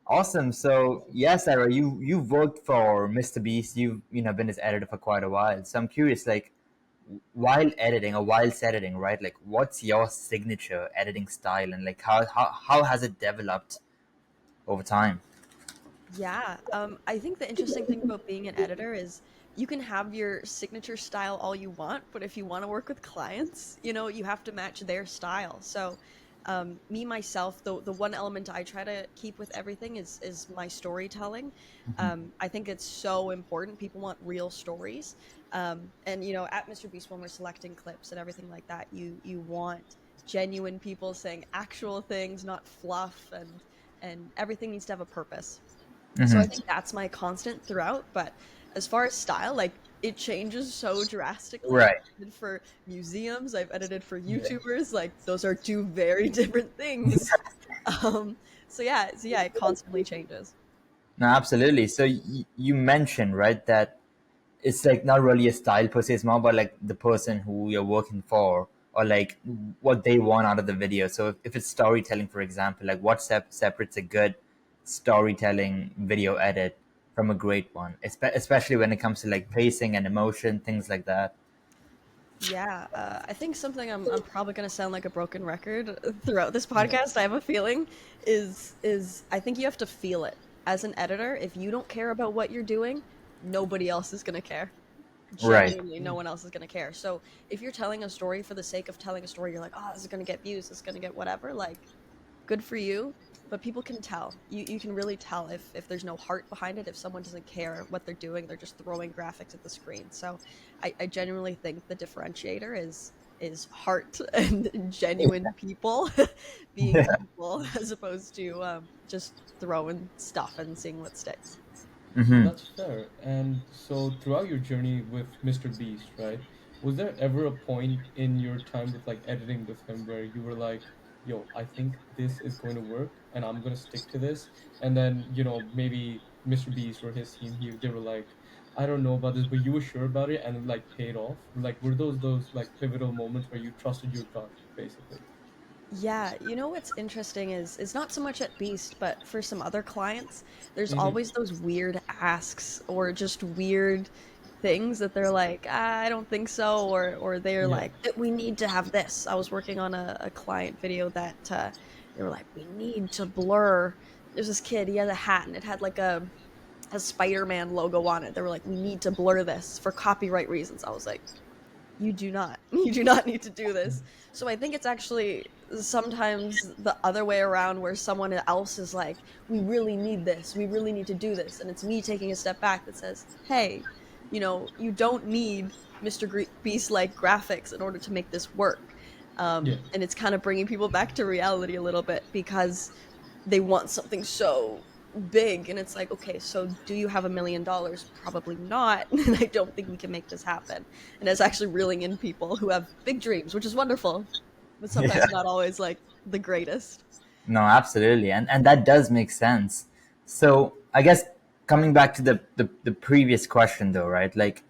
Awesome. So yes, Sarah, you've worked for MrBeast. You've been his editor for quite a while. So I'm curious, like while editing or whilst editing, right? Like what's your signature editing style, and like how has it developed over time? Yeah, I think the interesting thing about being an editor is you can have your signature style all you want, but if you want to work with clients, you have to match their style. So, me myself, the one element I try to keep with everything is my storytelling. I think it's so important. People want real stories, and at MrBeast when we're selecting clips and everything like that, you want genuine people saying actual things, not fluff, and everything needs to have a purpose. So I Hmm. think that's my constant throughout. But as far as style, like it changes so drastically. I've Right. edited for museums, I've edited for YouTubers. Like those are two very different things. Um, so yeah, it constantly changes. No, absolutely. So you mentioned, right, that it's like not really a style per se, it's more about like the person who you're working for, or like what they want out of the video. So if it's storytelling, for example, like what separates a good storytelling video edit from a great one, especially when it comes to like pacing and emotion, things like that. Yeah, I think something I'm probably gonna sound like a broken record throughout this Yeah. podcast. I have a feeling is I think you have to feel it as an editor. If you don't care about what you're doing, nobody else is gonna care. Right. Genuinely, no one else is gonna care. So if you're telling a story for the sake of telling a story, you're like, oh, this is gonna get views, this is gonna get whatever. Like, good for you. But people can tell. You can really tell if there's no heart behind it. If someone doesn't care what they're doing, they're just throwing graphics at the screen. So I genuinely think the differentiator is heart and genuine people being people as opposed to just throwing stuff and seeing what sticks. Hmm. That's fair. And so, throughout your journey with Mr. Beast, right, was there ever a point in your time with like editing with him where you were like, yo, I think this is going to work and I'm going to stick to this? And then, maybe Mr. Beast or his team, they were like, I don't know about this, but you were sure about it and it like paid off? Like, were those like pivotal moments where you trusted your gut, basically? Yeah, what's interesting is it's not so much at Beast, but for some other clients, there's Mm-hmm. always those weird asks or just weird things that they're like, I don't think so, or they're Yeah. like, we need to have this. I was working on a client video that they were like, we need to blur. There's this kid, he had a hat and it had like a Spider-Man logo on it. They were like, we need to blur this for copyright reasons. I was like, you do not. You do not need to do this. So I think it's actually sometimes the other way around where someone else is like, we really need this. We really need to do this. And it's me taking a step back that says, hey, you don't need Beast like graphics in order to make this work. Yeah. And it's kind of bringing people back to reality a little bit because they want something so big and it's like, okay, so do you have $1 million? Probably not. And I don't think we can make this happen. And it's actually reeling in people who have big dreams, which is wonderful, but sometimes Yeah. not always like the greatest. No, absolutely, and that does make sense. So I guess coming back to the previous question though, right? Like,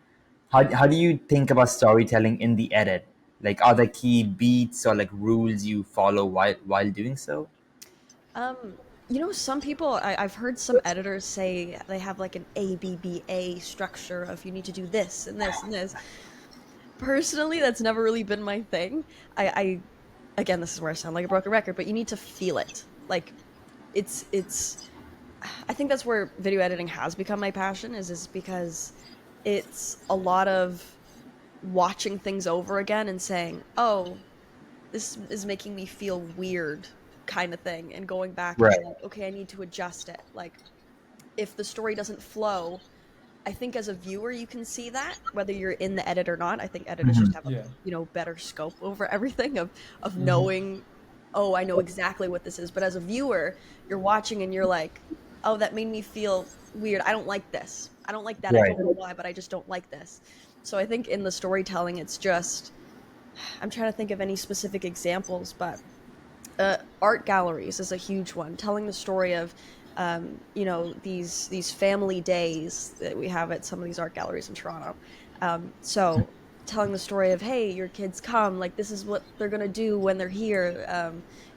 how do you think about storytelling in the edit? Like, are there key beats or like rules you follow while doing so? um some people I've heard some editors say they have like an ABBA structure of you need to do this and this and this. Personally, that's never really been my thing. I again, this is where I sound like a broken record, but you need to feel it. Like it's I think that's where video editing has become my passion is because it's a lot of watching things over again and saying, "Oh, this is making me feel weird," kind of thing, and going back and Right. being like, "Okay, I need to adjust it." Like if the story doesn't flow, I think as a viewer you can see that whether you're in the edit or not. I think editors just Hmm. have a Yeah. better scope over everything of Mm-hmm. knowing, oh, I know exactly what this is. But as a viewer, you're watching and you're like, oh, that made me feel weird. I don't like this. I don't like that. I Right. don't know why, but I just don't like this. So I think in the storytelling, it's just I'm trying to think of any specific examples, but art galleries is a huge one, telling the story of these family days that we have at some of these art galleries in Toronto. So telling the story of, hey, your kids come, like this is what they're gonna do when they're here.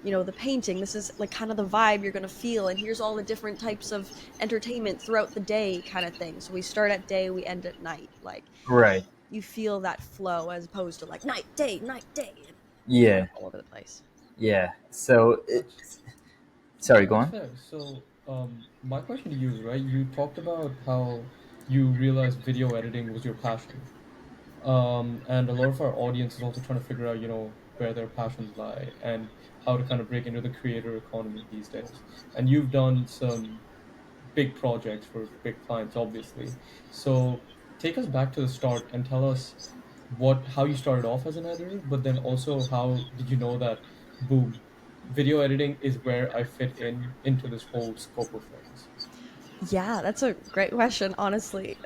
The painting, this is like kind of the vibe you're gonna feel, and here's all the different types of entertainment throughout the day, kind of thing. So we start at day, we end at night. Like Right. you feel that flow as opposed to like night, day, and kind Yeah. of all over the place. Yeah. So, That's sorry, go that's on. fair. So, my question to you is, right? You talked about how you realized video editing was your passion. And a lot of our audience is also trying to figure out, where their passions lie and how to kind of break into the creator economy these days. And you've done some big projects for big clients, obviously. So take us back to the start and tell us how you started off as an editor, but then also how did you know that, boom, video editing is where I fit into this whole scope of things. Yeah, that's a great question, honestly.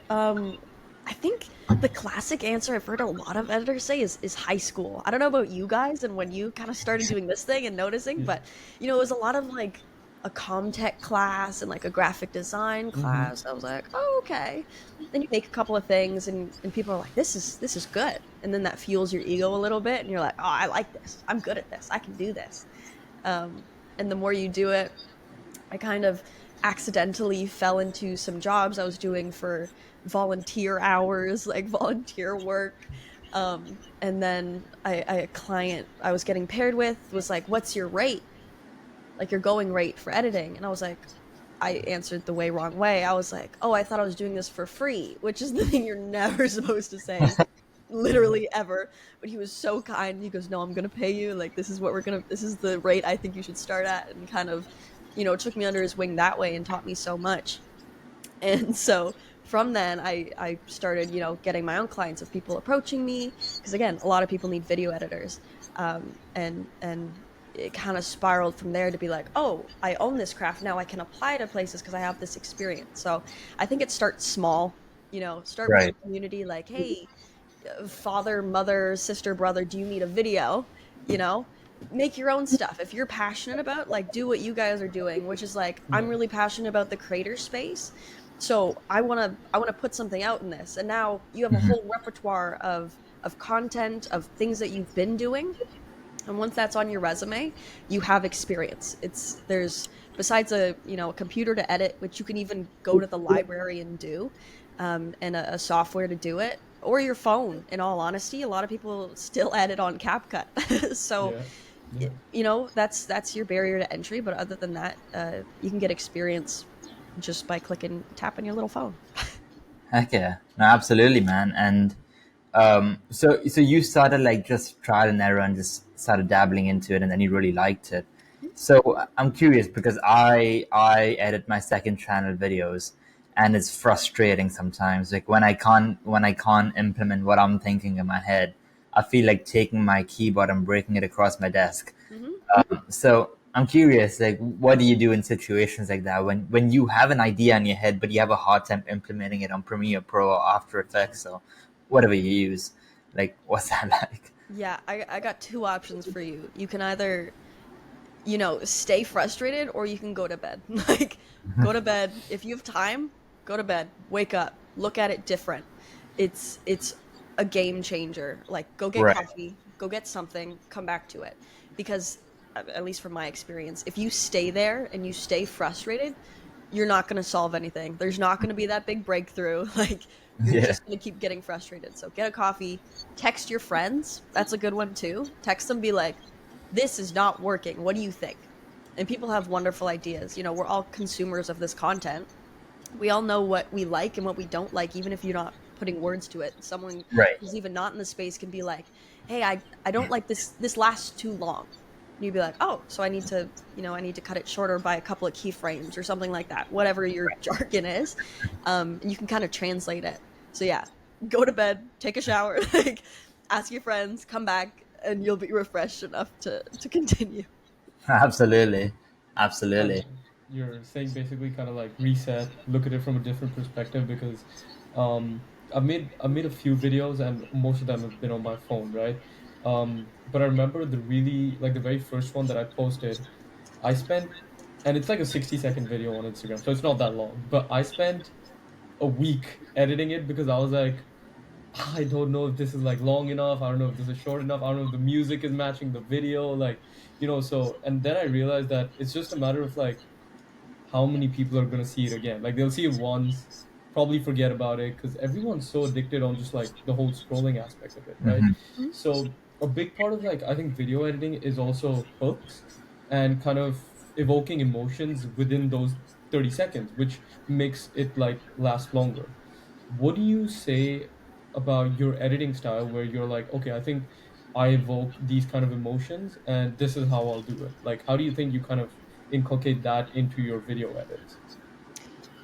I think the classic answer I've heard a lot of editors say is high school. I don't know about you guys and when you kind of started doing this thing and noticing, Yeah. but it was a lot of like a comtech class and like a graphic design Mm-hmm. class. I was like, oh, okay. Then you make a couple of things and people are like, this is good. And then that fuels your ego a little bit and you're like, oh, I like this. I'm good at this. I can do this. And the more you do it, I kind of accidentally fell into some jobs I was doing for volunteer hours, like volunteer work. And then a client I was getting paired with was like, "What's your rate? Like your going rate for editing?" And I was like, I answered the wrong way. I was like, "Oh, I thought I was doing this for free," which is the thing you're never supposed to say, Yeah. literally ever. But he was so kind. He goes, "No, I'm gonna pay you. Like this is the rate I think you should start at," and kind of, took me under his wing that way and taught me so much. And so from then I started, getting my own clients of people approaching me because again, a lot of people need video editors, and it kind of spiraled from there to be like, oh, I own this craft now. I can apply to places because I have this experience. So I think it starts small. Start with your Right. community, like, hey, father, mother, sister, brother, do you need a video? You know, make your own stuff. If you're passionate about, like, do what you guys are doing, which is like, I'm Yeah. really passionate about the creator space. So I want to put something out in this. And now you have a Mhm. whole repertoire of content, of things that you've been doing. And once that's on your resume, you have experience. There's besides a computer to edit, which you can even go to the library and do, and a software to do it, or your phone. In all honesty, a lot of people still edit on CapCut. So Yeah. Yeah. that's your barrier to entry. But other than that, you can get experience just by tapping your little phone. Heck yeah. No, absolutely, man. And so you started like just trial and error and just started dabbling into it, and then you really liked it. So I'm curious because I edit my second channel videos, and it's frustrating sometimes. Like when I can't implement what I'm thinking in my head, I feel like taking my keyboard and breaking it across my desk. Hmm. So I'm curious, like, what do you do in situations like that when you have an idea in your head, but you have a hard time implementing it on Premiere Pro or After Effects or whatever you use? Like, what's that like? Yeah, I got two options for you. You can either stay frustrated or you can go to bed. Like, go to bed. If you have time, go to bed. Wake up. Look at it different. It's a game changer. Like, go get Right. coffee, go get something, come back to it. Because at least from my experience, if you stay there and you stay frustrated, you're not going to solve anything. There's not going to be that big breakthrough. Like, you're Yeah. just going to keep getting frustrated. So get a coffee, text your friends. That's a good one too. Text them, be like, this is not working. What do you think? And people have wonderful ideas. We're all consumers of this content. We all know what we like and what we don't like, even if you're not putting words to it. Someone Right. who's even not in the space can be like, hey, I don't like this. This lasts too long. And you'd be like, oh, so I need to cut it shorter by a couple of keyframes or something like that, whatever your jargon is. And you can kind of translate it. So yeah, go to bed, take a shower, like ask your friends, come back, and you'll be refreshed enough to continue. Absolutely. I Absolutely. love it. You're saying basically kind of like reset, look at it from a different perspective because I've made a few videos and most of them have been on my phone, right? But I remember the very first one that I posted, I spent and it's like a 60-second video on Instagram, so it's not that long, but I spent a week editing it because I was like, I don't know if this is like long enough. I don't know if this is short enough. I don't know if the music is matching the video. Like, so, and then I realized that it's just a matter of like how many people are going to see it again. Like, they'll see it once, probably forget about it because everyone's so addicted on just like the whole scrolling aspect of it, right? Hmm. Mhm. So, a big part of like, I think video editing is also hooks and kind of evoking emotions within those 30 seconds, which makes it like last longer. What do you say about your editing style where you're like, okay, I think I evoke these kind of emotions and this is how I'll do it? Like, how do you think you kind of inculcate that into your video edits?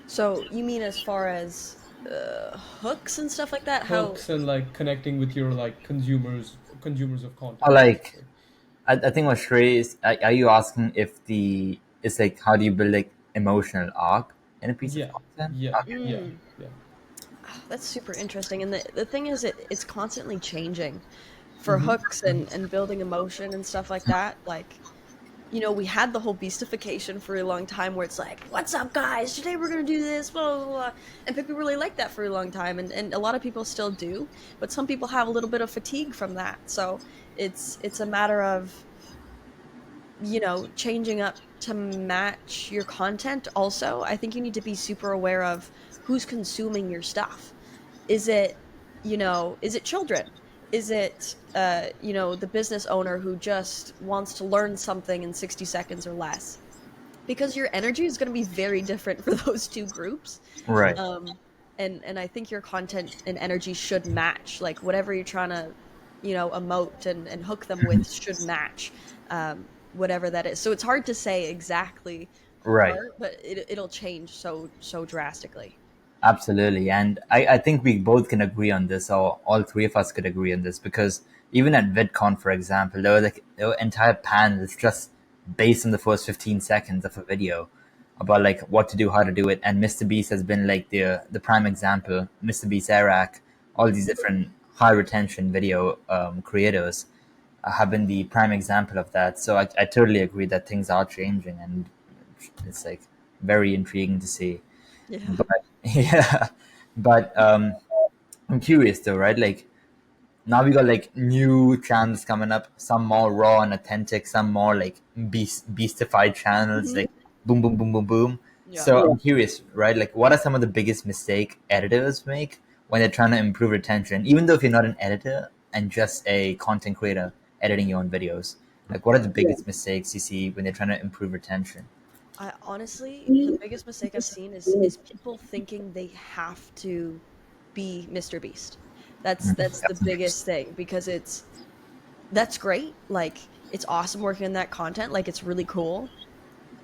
So you mean as far as hooks and stuff like that? How? Hooks and like connecting with your like consumers of Or content, like, basically. I think what Shrey is, are you asking if the, it's like, how do you build like emotional arc in a piece of Yeah, content? yeah, Okay. yeah, Mm, yeah. that's super interesting. And the thing is, it's constantly changing for Mm-hmm. hooks and building emotion and stuff like that. Like, we had the whole beastification for a long time where it's like, what's up, guys? Today we're going to do this, blah, blah, blah. And people really liked that for a long time. And a lot of people still do. But some people have a little bit of fatigue from that. So it's a matter of, changing up to match your content also. I think you need to be super aware of who's consuming your stuff. Is it children? Is it the business owner who just wants to learn something in 60 seconds or less? Because your energy is going to be very different for those two groups. Right. um and I think your content and energy should match, like whatever you're trying to emote and hook them with should match whatever that is. So it's hard to say exactly Right. part, but it'll change so drastically. Absolutely. And I think we both can agree on this, or all three of us could agree on this, because even at VidCon, for example, there were entire panels just based on the first 15 seconds of a video about like what to do, how to do it. And Mr. Beast has been like the prime example. Mr. Beast, Eric, all these different high retention video creators have been the prime example of that. So I totally agree that things are changing, and it's like very intriguing to see. Yeah. But yeah, but I'm curious though, right? Like now we got like new channels coming up, some more raw and authentic, some more like beastified channels, Hmm. like boom, boom, boom, boom, boom. Yeah. So I'm curious, right? Like, what are some of the biggest mistake editors make when they're trying to improve retention? Even though if you're not an editor and just a content creator editing your own videos, like, what are the biggest mistakes you see when they're trying to improve retention? I honestly, the biggest mistake I've seen is people thinking they have to be Mr. Beast. That's the biggest thing, because that's great. Like, it's awesome working in that content. Like, it's really cool,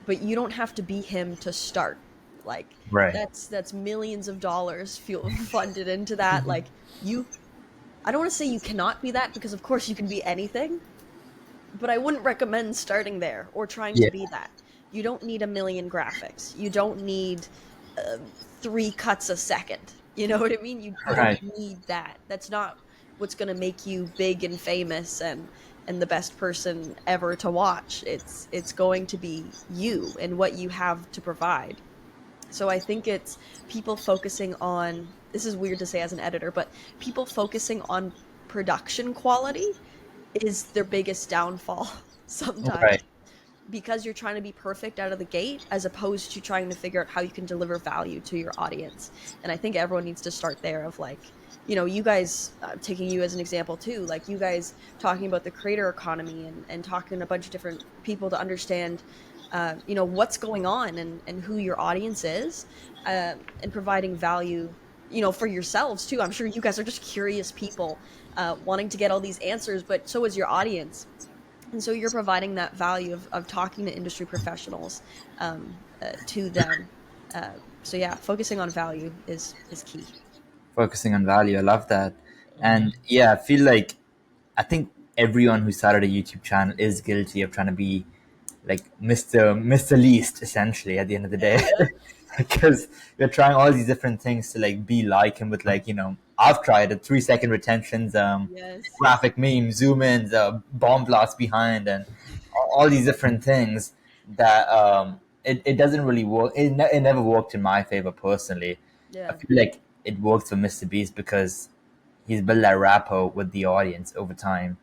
but you don't have to be him to start. Like, Right. that's millions of dollars feel funded into that. Like, you I don't want to say you cannot be that, because of course you can be anything, but I wouldn't recommend starting there or trying to Yeah. be that. You don't need a million graphics. You don't need uh, 3 cuts a second. You know what I mean? You don't Right. need that. That's not what's going to make you big and famous and the best person ever to watch. It's going to be you and what you have to provide. So I think it's people focusing on, this is weird to say as an editor, but people focusing on production quality is their biggest downfall sometimes, Right. because you're trying to be perfect out of the gate as opposed to trying to figure out how you can deliver value to your audience. And I think everyone needs to start there of like, you guys, taking you as an example too, like you guys talking about the creator economy and talking to a bunch of different people to understand what's going on and who your audience is, and providing value for yourselves too. I'm sure you guys are just curious people, wanting to get all these answers, but so is your audience. And so you're providing that value of talking to industry professionals, to them. So yeah, focusing on value is key. Focusing on value. I love that. Uh-huh. And yeah, I feel like I think everyone who started a YouTube channel is guilty of trying to be like Mr. Least essentially at the end of the day. Yeah. Because you're trying all these different things to like be like him with like, I've tried it, 3 second retentions, Yes. graphic memes, zoom ins, bomb blasts behind, and all these different things that it doesn't really work. It never worked in my favor personally. I Yeah. feel like it worked for Mr. Beast because he's built that rapport with the audience over time,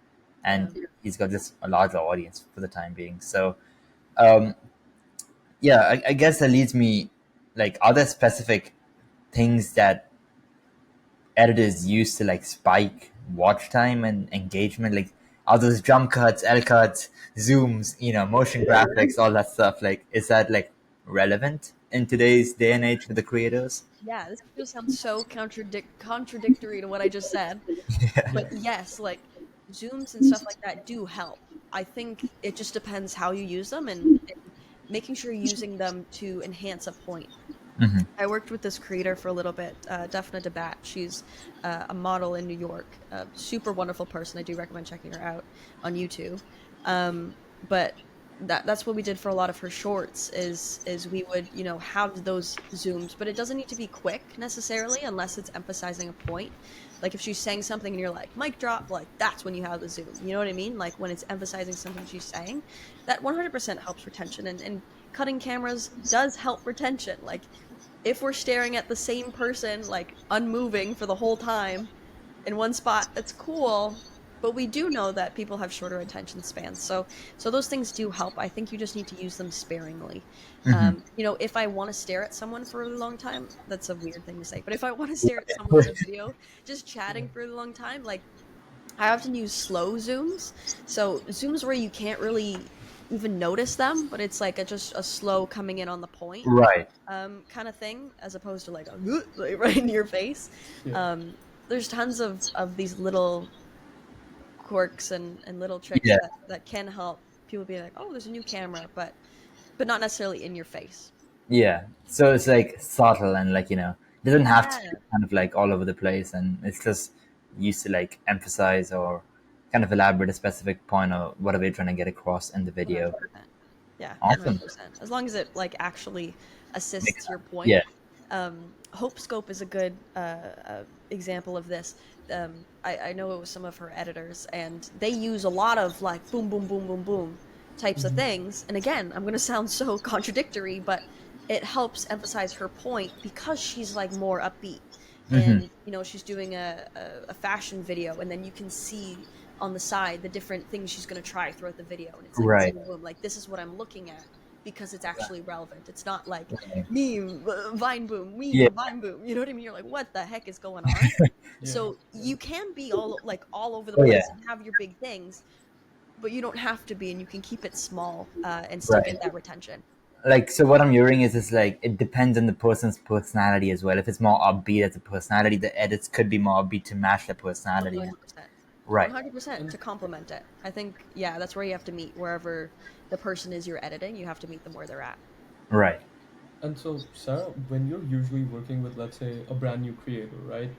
Yeah. and he's got just a larger audience for the time being. So um, yeah, I guess that leads me, like, are there specific things that editors use to like spike watch time and engagement? Like, are those jump cuts, L cuts, zooms, motion graphics, all that stuff? Like, is that like relevant in today's day and age for the creators? Yeah, this just sounds so contradictory to what I just said. But Yeah. yes, like zooms and stuff like that do help. I think it just depends how you use them and making sure you're using them to enhance a point. Hmm. I worked with this creator for a little bit, Daphne Debat. She's a model in New York, a super wonderful person. I do recommend checking her out on YouTube. But that's what we did for a lot of her shorts. Is we would have those zooms, but it doesn't need to be quick necessarily unless it's emphasizing a point. Like if she's saying something and you're like mic drop, like that's when you have the zoom. You know what I mean? Like when it's emphasizing something she's saying, that 100% helps retention and cutting cameras does help retention. Like if we're staring at the same person, like unmoving for the whole time in one spot, that's cool. But we do know that people have shorter attention spans, so those things do help. I think you just need to use them sparingly. Hmm. If I want to stare at someone for a really long time, that's a weird thing to say. But if I want to stare at someone in a video, just chatting for a really long time, like I often use slow zooms. So zooms where you can't really even notice them, but it's like just a slow coming in on the point Right. kind of thing, as opposed to like a like right into your face. Yeah. There's tons of these little quirks and little tricks Yeah. that can help people be like, oh, there's a new camera, but not necessarily in your face. Yeah. So it's like subtle and like, it doesn't have to Yeah, be kind of like all over the place, and it's just used to like emphasize or kind of elaborate a specific point or whatever you're trying to get across in the video. 100%. Yeah, Awesome. 100%. As long as it like actually Makes assists your sense. point. Yeah. Hope Scope is a good example of this. I know it was some of her editors, and they use a lot of like boom, boom, boom, boom, boom types of things. And again, I'm going to sound so contradictory, but it helps emphasize her point because she's like more upbeat. Hmm. And she's doing a fashion video, and then you can see on the side the different things she's going to try throughout the video, and it's like Right. boom, boom, boom. Like this is what I'm looking at because it's actually relevant. It's not like Right. meme, vine boom, Yeah. meme, vine boom. You know what I mean? You're like, what the heck is going on? Yeah. So Yeah. you can be all over the Oh yeah. place and have your big things, but you don't have to be, and you can keep it small and still Right. get that retention. Like, so what I'm hearing is like it depends on the person's personality as well. If it's more upbeat as a personality, the edits could be more upbeat to match their One personality. hundred percent. One Right. hundred percent And to complement it. I think yeah, that's where you have to meet wherever the person is you're editing. You have to meet them where they're at. Right. And so, Sarah, when you're usually working with, let's say, a brand new creator, right?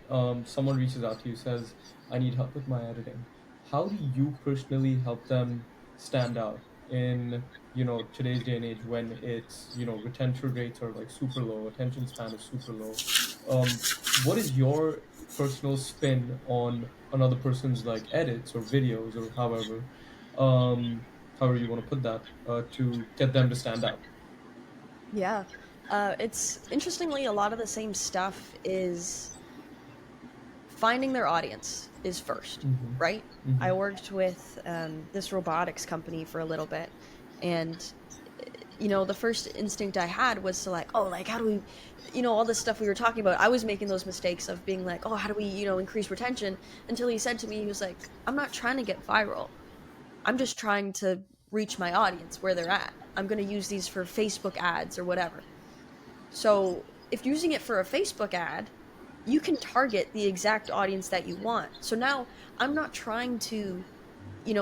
Someone reaches out to you, says, "I need help with my editing." How do you personally help them stand out in, today's day and age when it's, retention rates are like super low, attention span is super low? What is your personal spin on another person's like edits or videos or however you want to put that, to get them to stand out? Yeah. It's interestingly a lot of the same stuff is finding their audience is first, Mm-hmm. right? I Mm-hmm. worked with this robotics company for a little bit, and the first instinct I had was to like, oh, like how do we, all this stuff we were talking about. I was making those mistakes of being like, oh, how do we, increase retention? Until he said to me, he was like, I'm not trying to get viral. I'm just trying to reach my audience where they're at. I'm going to use these for Facebook ads or whatever. So if you're using it for a Facebook ad, you can target the exact audience that you want. So now I'm not trying to,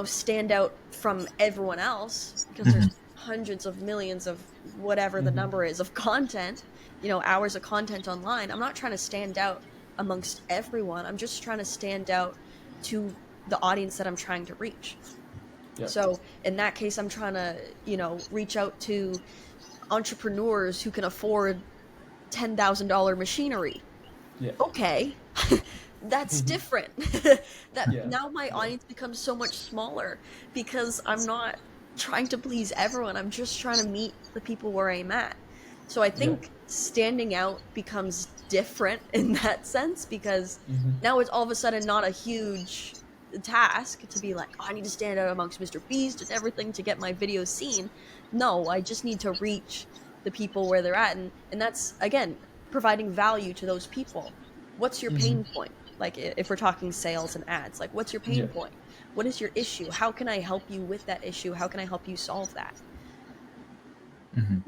stand out from everyone else because there's Hmm. hundreds of millions of whatever the Mm-hmm. number is of content, hours of content online. I'm not trying to stand out amongst everyone. I'm just trying to stand out to the audience that I'm trying to reach. Yeah. So in that case, I'm trying to, reach out to entrepreneurs who can afford $10,000 machinery. Yeah. Okay, that's Mm-hmm. different. That Yeah. now my Yeah. audience becomes so much smaller because I'm not trying to please everyone. I'm just trying to meet the people where I'm at. So I Yeah. think standing out becomes different in that sense, because Mm-hmm. now it's all of a sudden not a huge task to be like, oh, I need to stand out amongst MrBeast and everything to get my videos seen. No, I just need to reach the people where they're at, and that's again providing value to those people. What's your Mm-hmm. pain point? Like if we're talking sales and ads, like what's your Yeah. pain point? What is your issue? How can I help you with that issue? How can I help you solve that? Mhm.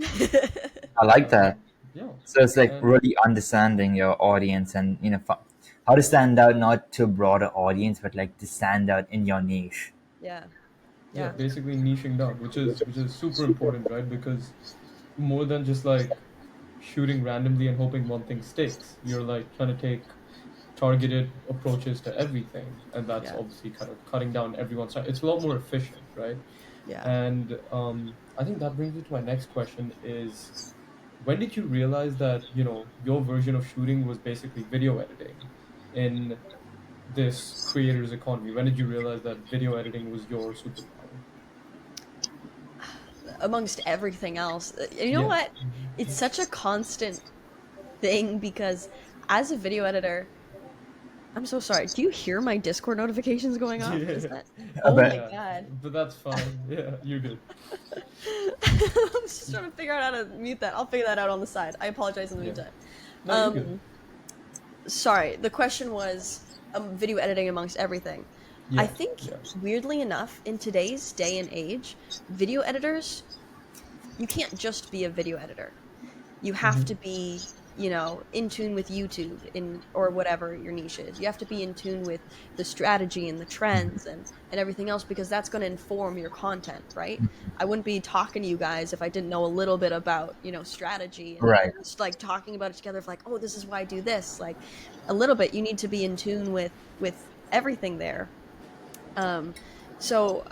I like that. Yeah. So it's like And really understanding your audience and how to stand out not to a broader audience, but like to stand out in your niche. Yeah, yeah, yeah, basically niching down, which is super important, right? Because more than just like shooting randomly and hoping one thing sticks, you're like trying to take targeted approaches to everything, and that's yeah, obviously kind of cutting down everyone's time. It's a lot more efficient, right? yeah. And I think that brings me to my next question: is when did you realize that your version of shooting was basically video editing in this creators economy? When did you realize that video editing was your superpower? Amongst everything else, you know Yeah. what? It's such a constant thing because as a video editor, I'm so sorry. Do you hear my Discord notifications going off? Is Yeah. that? I Oh my bet. Yeah, god. but that's fine. Yeah, you're good. I'm just trying to figure out how to mute that. I'll figure that out on the side. I apologize in the Yeah. meantime. No, you're good. Um, sorry. The question was video editing amongst everything. I Yeah. think, Yeah. weirdly enough, in today's day and age, video editors, you can't just be a video editor. You have to Mm-hmm. be, in tune with YouTube in or whatever your niche is. You have to be in tune with the strategy and the trends and everything else, because that's going to inform your content, right? I wouldn't be talking to you guys if I didn't know a little bit about, strategy and Right. just like talking about it together of like, oh, this is why I do this. Like a little bit, you need to be in tune with everything there. Um, so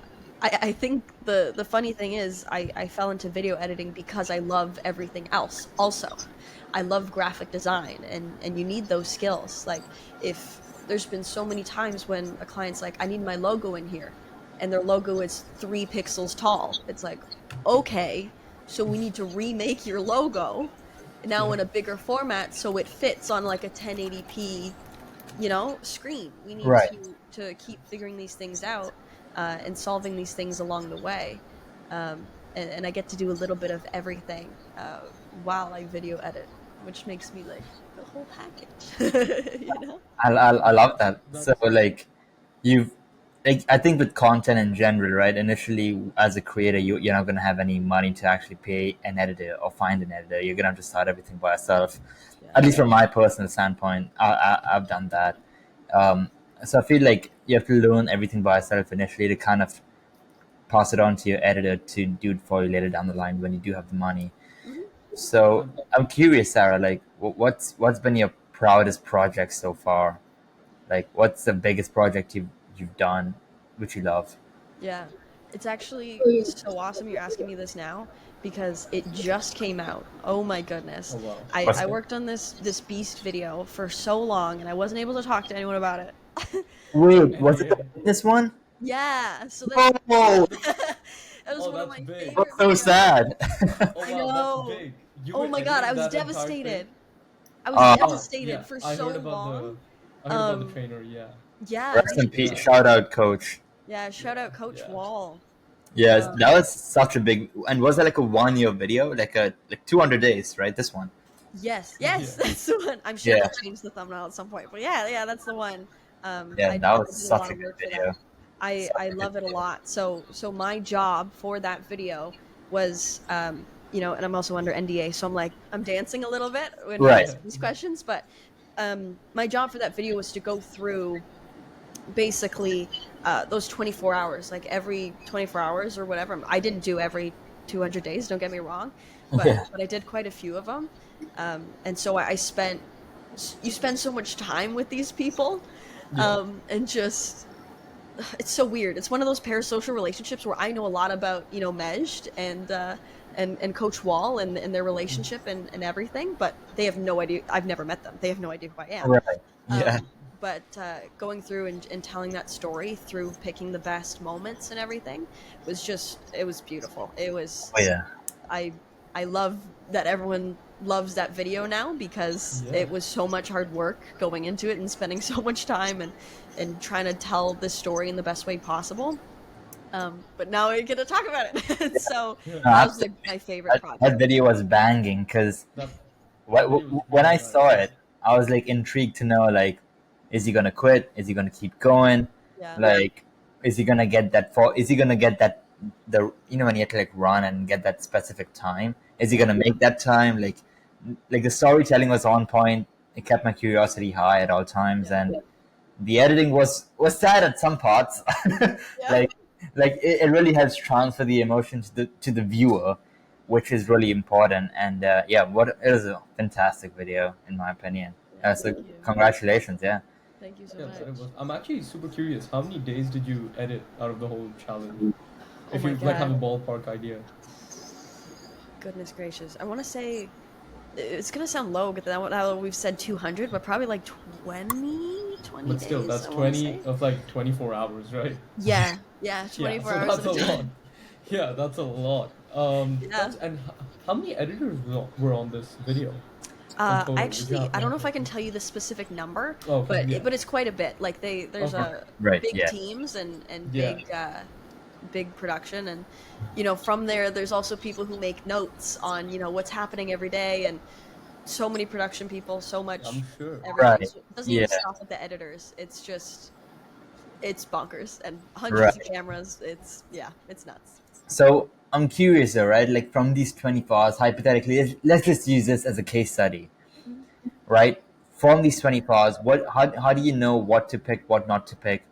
I think the funny thing is I fell into video editing because I love everything else. Also, I love graphic design, and you need those skills. Like if there's been so many times when a client's like, I need my logo in here, and their logo is 3 pixels tall. It's like, okay, so we need to remake your logo now Yeah. in a bigger format so it fits on like a 1080p screen. We need Right. to keep figuring these things out, and solving these things along the way. And I get to do a little bit of everything while I video edit, which makes me like the whole package. I love that. So That's like you've like I think with content in general, right? Initially, as a creator, you're not gonna have any money to actually pay an editor or find an editor. You're gonna have to start everything by yourself. Yeah. At least from my personal standpoint, I've done that. Um, so I feel like you have to learn everything by yourself initially to kind of pass it on to your editor to do it for you later down the line when you do have the money. Mhm. So and I'm curious, Sarah, like what's been your proudest project so far? Like, what's the biggest project you've done, which you love? Yeah. It's actually so awesome you're asking me this now, because it just came out. Oh my goodness. oh wow. I What's worked on this Beast video for so long and I wasn't able to talk to anyone about it. Wait, was it NDA. this one? Yeah, so that's Oh, that was Oh, one of that's my big. favorite that's so videos. sad. Oh I wow, that's know. big. You Oh were my god, I editing was that entire thing? devastated. I was uh, devastated Yeah, for I so heard about long. the Um, trainer, yeah. yeah, Rest me in too. peace. Yeah. Shout out, coach. Yeah, shout out Coach Yeah. Wall. Yes, that Um, was such a big. And was that like a 1 year video, like 200 days, right? This one. yes, yes, Yeah. that's the one. I'm sure Yeah, they'll change the thumbnail at some point, but yeah, yeah, that's the one. yeah, that I was did a lot such a of good work for that. video. Such I a good love it a video. lot. So my job for that video was, and I'm also under NDA, so I'm dancing a little bit when you Right. ask these questions, but my job for that video was to go through basically those 24 hours, like every 24 hours or whatever. I didn't do every 200 days, don't get me wrong, but Yeah. I did quite a few of them. And so I spent, you spend so much time with these people, Yeah. and just it's so weird. It's one of those parasocial relationships where I know a lot about, Mejд and Coach Wall and their relationship and everything, but they have no idea. I've never met them. They have no idea who I am. Right. Yeah. But going through and telling that story through picking the best moments and everything was just, it was beautiful. It was, Oh yeah. I I love that everyone loves that video now because Yeah. it was so much hard work going into it and spending so much time and trying to tell this story in the best way possible. But now we get to talk about it. So Yeah. No, that was absolutely. like my favorite That project. video was banging because That video was when really I nice. saw it, I was like intrigued to know like, is he gonna quit? Is he gonna keep going? Yeah. Like, is he gonna get that for? Is he gonna get that the when you have to like run and get that specific time? Is he Yeah. gonna make that time? Like the storytelling was on point. It kept my curiosity high at all times, Yeah. and the editing was sad at some parts. Yeah. like it really helps transfer the emotion to the viewer, which is really important. And yeah, what it is a fantastic video in my opinion. Yeah. So Thank you. congratulations, yeah. Thank you so Yeah, much. that it was. I'm actually super curious. How many days did you edit out of the whole challenge? Oh If my you like have a God. ballpark idea. Goodness gracious. I want to say it's going to sound low, but now we've said 200, but probably like 20 But still, days, that's I want to 20 say. of like 24 hours, right? Yeah. Yeah. Yeah, 24 so hours that's at a a time. lot. Yeah, that's a lot. Yeah. How many editors were on this video in total, if you Actually, happen I to don't have know if I that? can tell you the specific number, Oh, okay, yeah. but it's quite a bit. Like there's Okay. a Right, big yeah. teams and Yeah. big production, and from there there's also people who make notes on what's happening every day, and so many production people, so I'm much sure. everything. Right, So it doesn't yeah. even stop at the editors. It's bonkers and hundreds of Right. cameras. It's nuts. So I'm curious though, right? Like from these 24 hours, hypothetically, let's just use this as a case study, Mhm. right? From these 24 hours, how do you know what to pick, what not to pick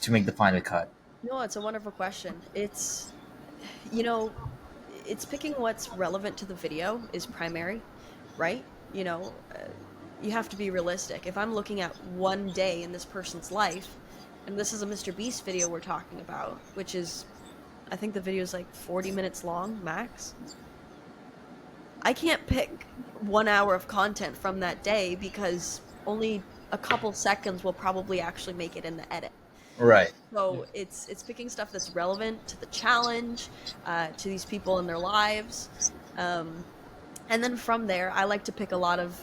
to make the final cut? No, it's a wonderful question. You know, it's picking what's relevant to the video is primary, right? You have to be realistic. If I'm looking at one day in this person's life, and this is a MrBeast video we're talking about, which is, I think the video is like 40 minutes long max. I can't pick 1 hour of content from that day because only a couple seconds will probably actually make it in the edit. Right. Yeah. So it's picking stuff that's relevant to the challenge, to these people in their lives, um, and then from there, I like to pick a lot of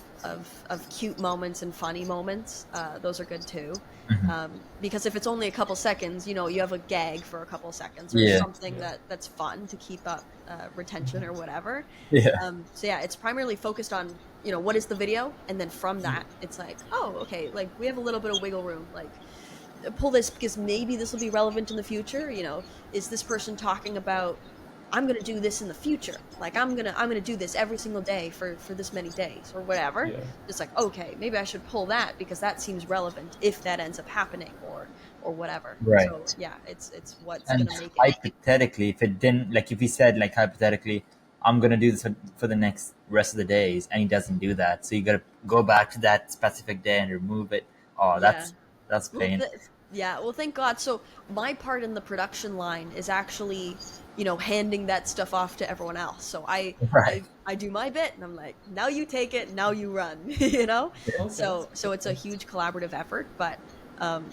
cute moments and funny moments. Those are good too, Mhm. because if it's only a couple seconds, you have a gag for a couple seconds or Yeah. something Yeah. that's fun to keep up retention or whatever. Yeah. So yeah, it's primarily focused on what is the video, and then from Yeah. that, it's like, oh, okay, like we have a little bit of wiggle room, like pull this because maybe this will be relevant in the future. Is this person talking about, I'm gonna do this in the future, like I'm gonna do this every single day for this many days or whatever. Yeah. It's like, okay, maybe I should pull that because that seems relevant if that ends up happening or whatever. So Right. yeah, it's what's And gonna make it. hypothetically, if it didn't, like if he said, like hypothetically, I'm gonna do this for the next rest of the days, and he doesn't do that, so you gotta go back to that specific day and remove it. Oh, Yeah. that's Well, pain. yeah. Well, thank God. So my part in the production line is actually, handing that stuff off to everyone else. So I, Right. I, I do my bit, and I'm like, now you take it, now you run. You know. Okay. So it's a huge collaborative effort, but um,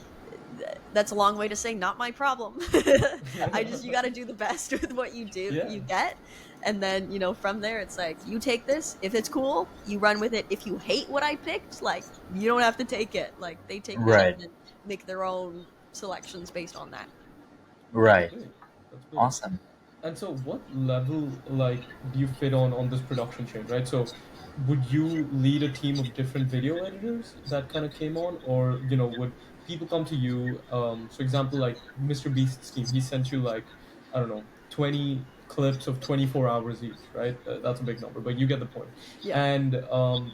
that's a long way to say not my problem. You got to do the best with what Yeah. you get, and then from there it's like you take this. If it's cool, you run with it. If you hate what I picked, like you don't have to take it. Like they take that Right. and then make their own selections based on that. That's Right. great. That's great. Awesome. And so, what level like do you fit on this production chain, right? So, would you lead a team of different video editors that kind of came on, or would people come to you? So example, like Mr. Beast's team, he sent you like I don't know, 20 clips of 24 hours each, right? That's a big number, but you get the point. Yeah. And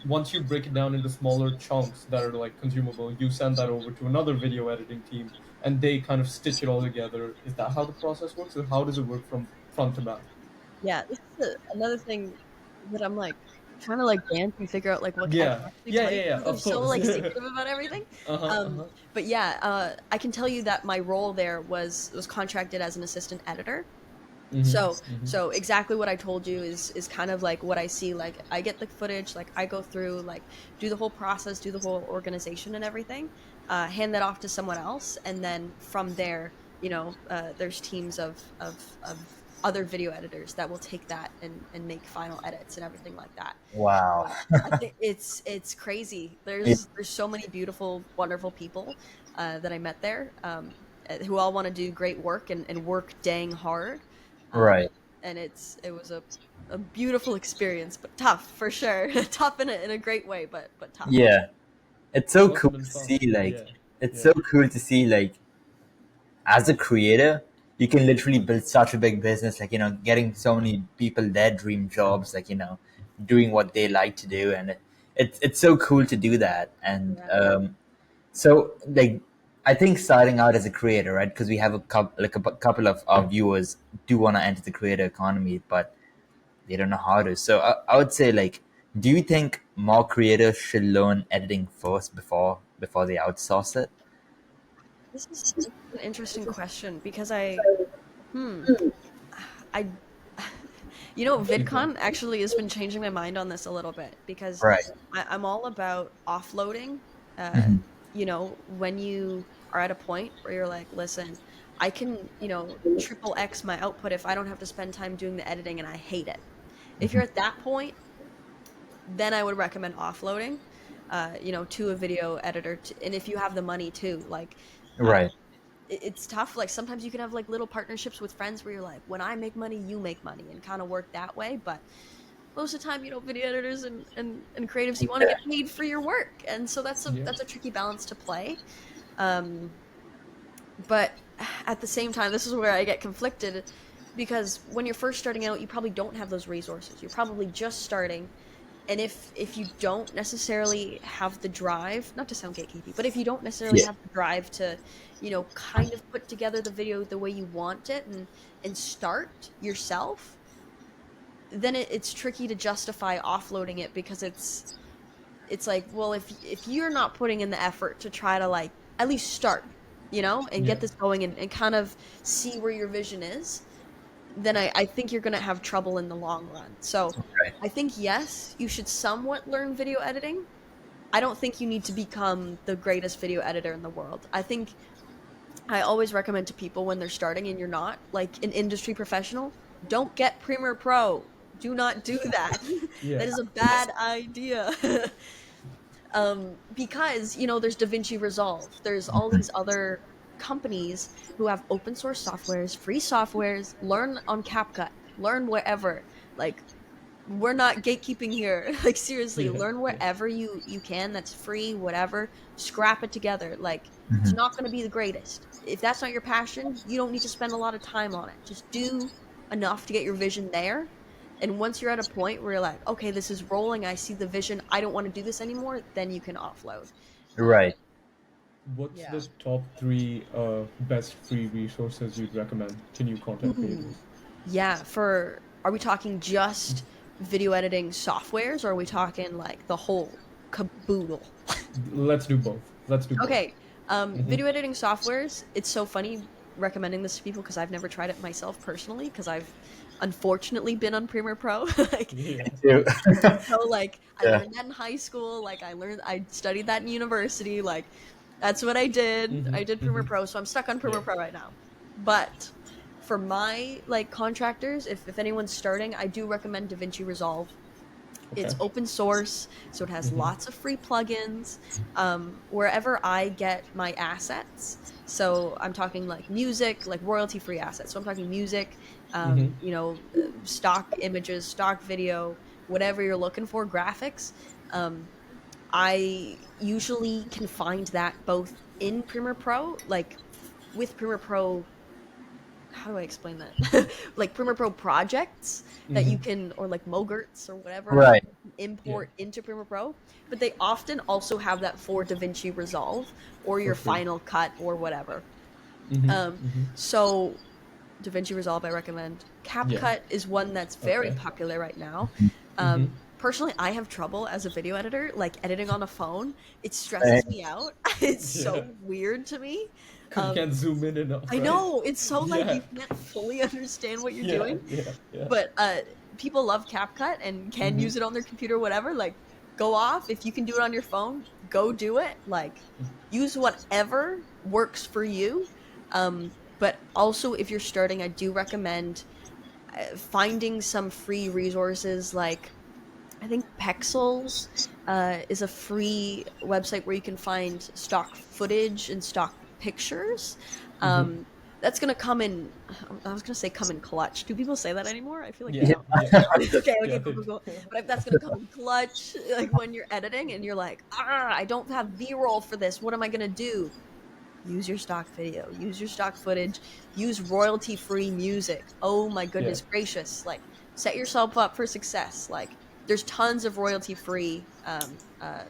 once you break it down into smaller chunks that are like consumable, you send that over to another video editing team and they kind of stitch it all together. Is that how the process works, or how does it work from front to back? Yeah, this is another thing that I'm like trying to like dance and figure out like what I can Yeah, actually yeah, tell you yeah, yeah. because I'm Of so course. like secretive about everything. Uh huh. Uh Um, huh. but yeah, I can tell you that my role there was contracted as an assistant editor. Mhm. Mhm. So exactly what I told you is kind of like what I see. Like I get the footage, like I go through, like do the whole process, do the whole organization and everything, hand that off to someone else, and then from there, there's teams of other video editors that will take that and make final edits and everything like that. Wow. I think it's crazy. Yeah, There's so many beautiful, wonderful people that I met there, who all want to do great work and work dang hard. right. And it was a beautiful experience, but tough for sure. Tough in a great way, but tough. Yeah. It's It so must cool have been to fun. see, like, Yeah. it's Yeah. so cool to see, like, as a creator, you can literally build such a big business, like, getting so many people their dream jobs, like, doing what they like to do. And it's so cool to do that. And Yeah. so, like, I think starting out as a creator, right? Because we have a couple of our viewers do want to enter the creator economy, but they don't know how to. So I would say, like, do you think more creators should learn editing first before they outsource it? This is an interesting question because hmm, I, Mhm. VidCon actually has been changing my mind on this a little bit because Right. I'm all about offloading. Uh, Hmm. when you are at a point where you're like, listen, I can, triple X my output if I don't have to spend time doing the editing and I hate it. If Hmm. you're at that point, then I would recommend offloading, to a video editor. And if you have the money too, like, uh, Right. it's tough. Like sometimes you can have like little partnerships with friends where you're like, when I make money, you make money, and kind of work that way. But most of the time, video editors and creatives, you want to Yeah. get paid for your work, and so Yeah. that's a tricky balance to play. Um, but at the same time, this is where I get conflicted because when you're first starting out, you probably don't have those resources. You're probably just starting, and if you don't necessarily have the drive, not to sound gatekeepy, but if you don't necessarily Yeah. have the drive to, kind of put together the video the way you want it and start yourself, then it's tricky to justify offloading it because it's like, well, if you're not putting in the effort to try to like at least start, and Yeah. get this going and kind of see where your vision is, then I think you're going to have trouble in the long run. So Right. I think, yes, you should somewhat learn video editing. I don't think you need to become the greatest video editor in the world. I think I always recommend to people when they're starting and you're not like an industry professional, don't get Premiere Pro. Do not do that. Yeah. That is a bad idea. Because there's DaVinci Resolve. There's all Mhm. these other companies who have open source softwares, free softwares. Learn on CapCut. Learn wherever. Like we're not gatekeeping here. Like seriously, Yeah. learn Yeah. wherever you can. That's free. Whatever. Scrap it together. Like it's Mhm. not going to be the greatest. If that's not your passion, you don't need to spend a lot of time on it. Just do enough to get your vision there, and once you're at a point where you're like, okay, this is rolling, I see the vision, I don't want to do this anymore, then you can offload. Um, Right. What's yeah. the top three best free resources you'd recommend to new content Ooh. creators? Yeah. Are we talking just video editing softwares, or are we talking like the whole caboodle? Let's do both. Let's do both. Okay. Mm-hmm. Video editing softwares, it's so funny recommending this to people because I've never tried it myself personally because I've unfortunately been on Premiere Pro. Like Yeah. Too. so like I Yeah. learned that in high school, like I studied that in university, like that's what I did. Mm-hmm. I did Premiere Mm-hmm. Pro, so I'm stuck on Yeah. Premiere Pro right now. But for my like contractors, if anyone's starting, I do recommend DaVinci Resolve. Okay. It's open source, so it has Mm-hmm. lots of free plugins. Wherever I get my assets, so I'm talking like music, like royalty free assets. So I'm talking music, Mm-hmm. stock images, stock video, whatever you're looking for, graphics. Um, I usually can find that both in Premiere Pro, like with Premiere Pro, how do I explain that? Like Premiere Pro projects that you Mm-hmm. can, or like Mogurts or whatever, Right. Yeah. import into Premiere Pro. But they often also have that for DaVinci Resolve or For your free. Final Cut or whatever. Mm-hmm. Um, Mm-hmm. so DaVinci Resolve, I recommend. Yeah. CapCut is one that's very Okay. popular right now. Mm-hmm. Personally, I have trouble as a video editor, like editing on a phone. It stresses Same. me out. It's Yeah. so weird to me. Because you Um, can't zoom in enough, I right? know it's so like Yeah. you can't fully understand what you're Yeah. doing, Yeah. Yeah. but people love CapCut and can Mm-hmm. use it on their computer, whatever. Like, go off if you can do it on your phone. Go do it. Like, use whatever works for you. But also, if you're starting, I do recommend finding some free resources like I think Pexels is a free website where you can find stock footage and stock pictures. Mm-hmm. Um, that's gonna come in. I was gonna say come in clutch. Do people say that anymore? I feel like they Yeah, don't. yeah, Okay, yeah. okay, cool, cool, cool. But that's gonna come in clutch, like when you're editing and you're like, I don't have B-roll for this. What am I gonna do? Use your stock video, use your stock footage, use royalty free music. Oh my Yeah. goodness gracious. Like, set yourself up for success. Like, there's tons of royalty free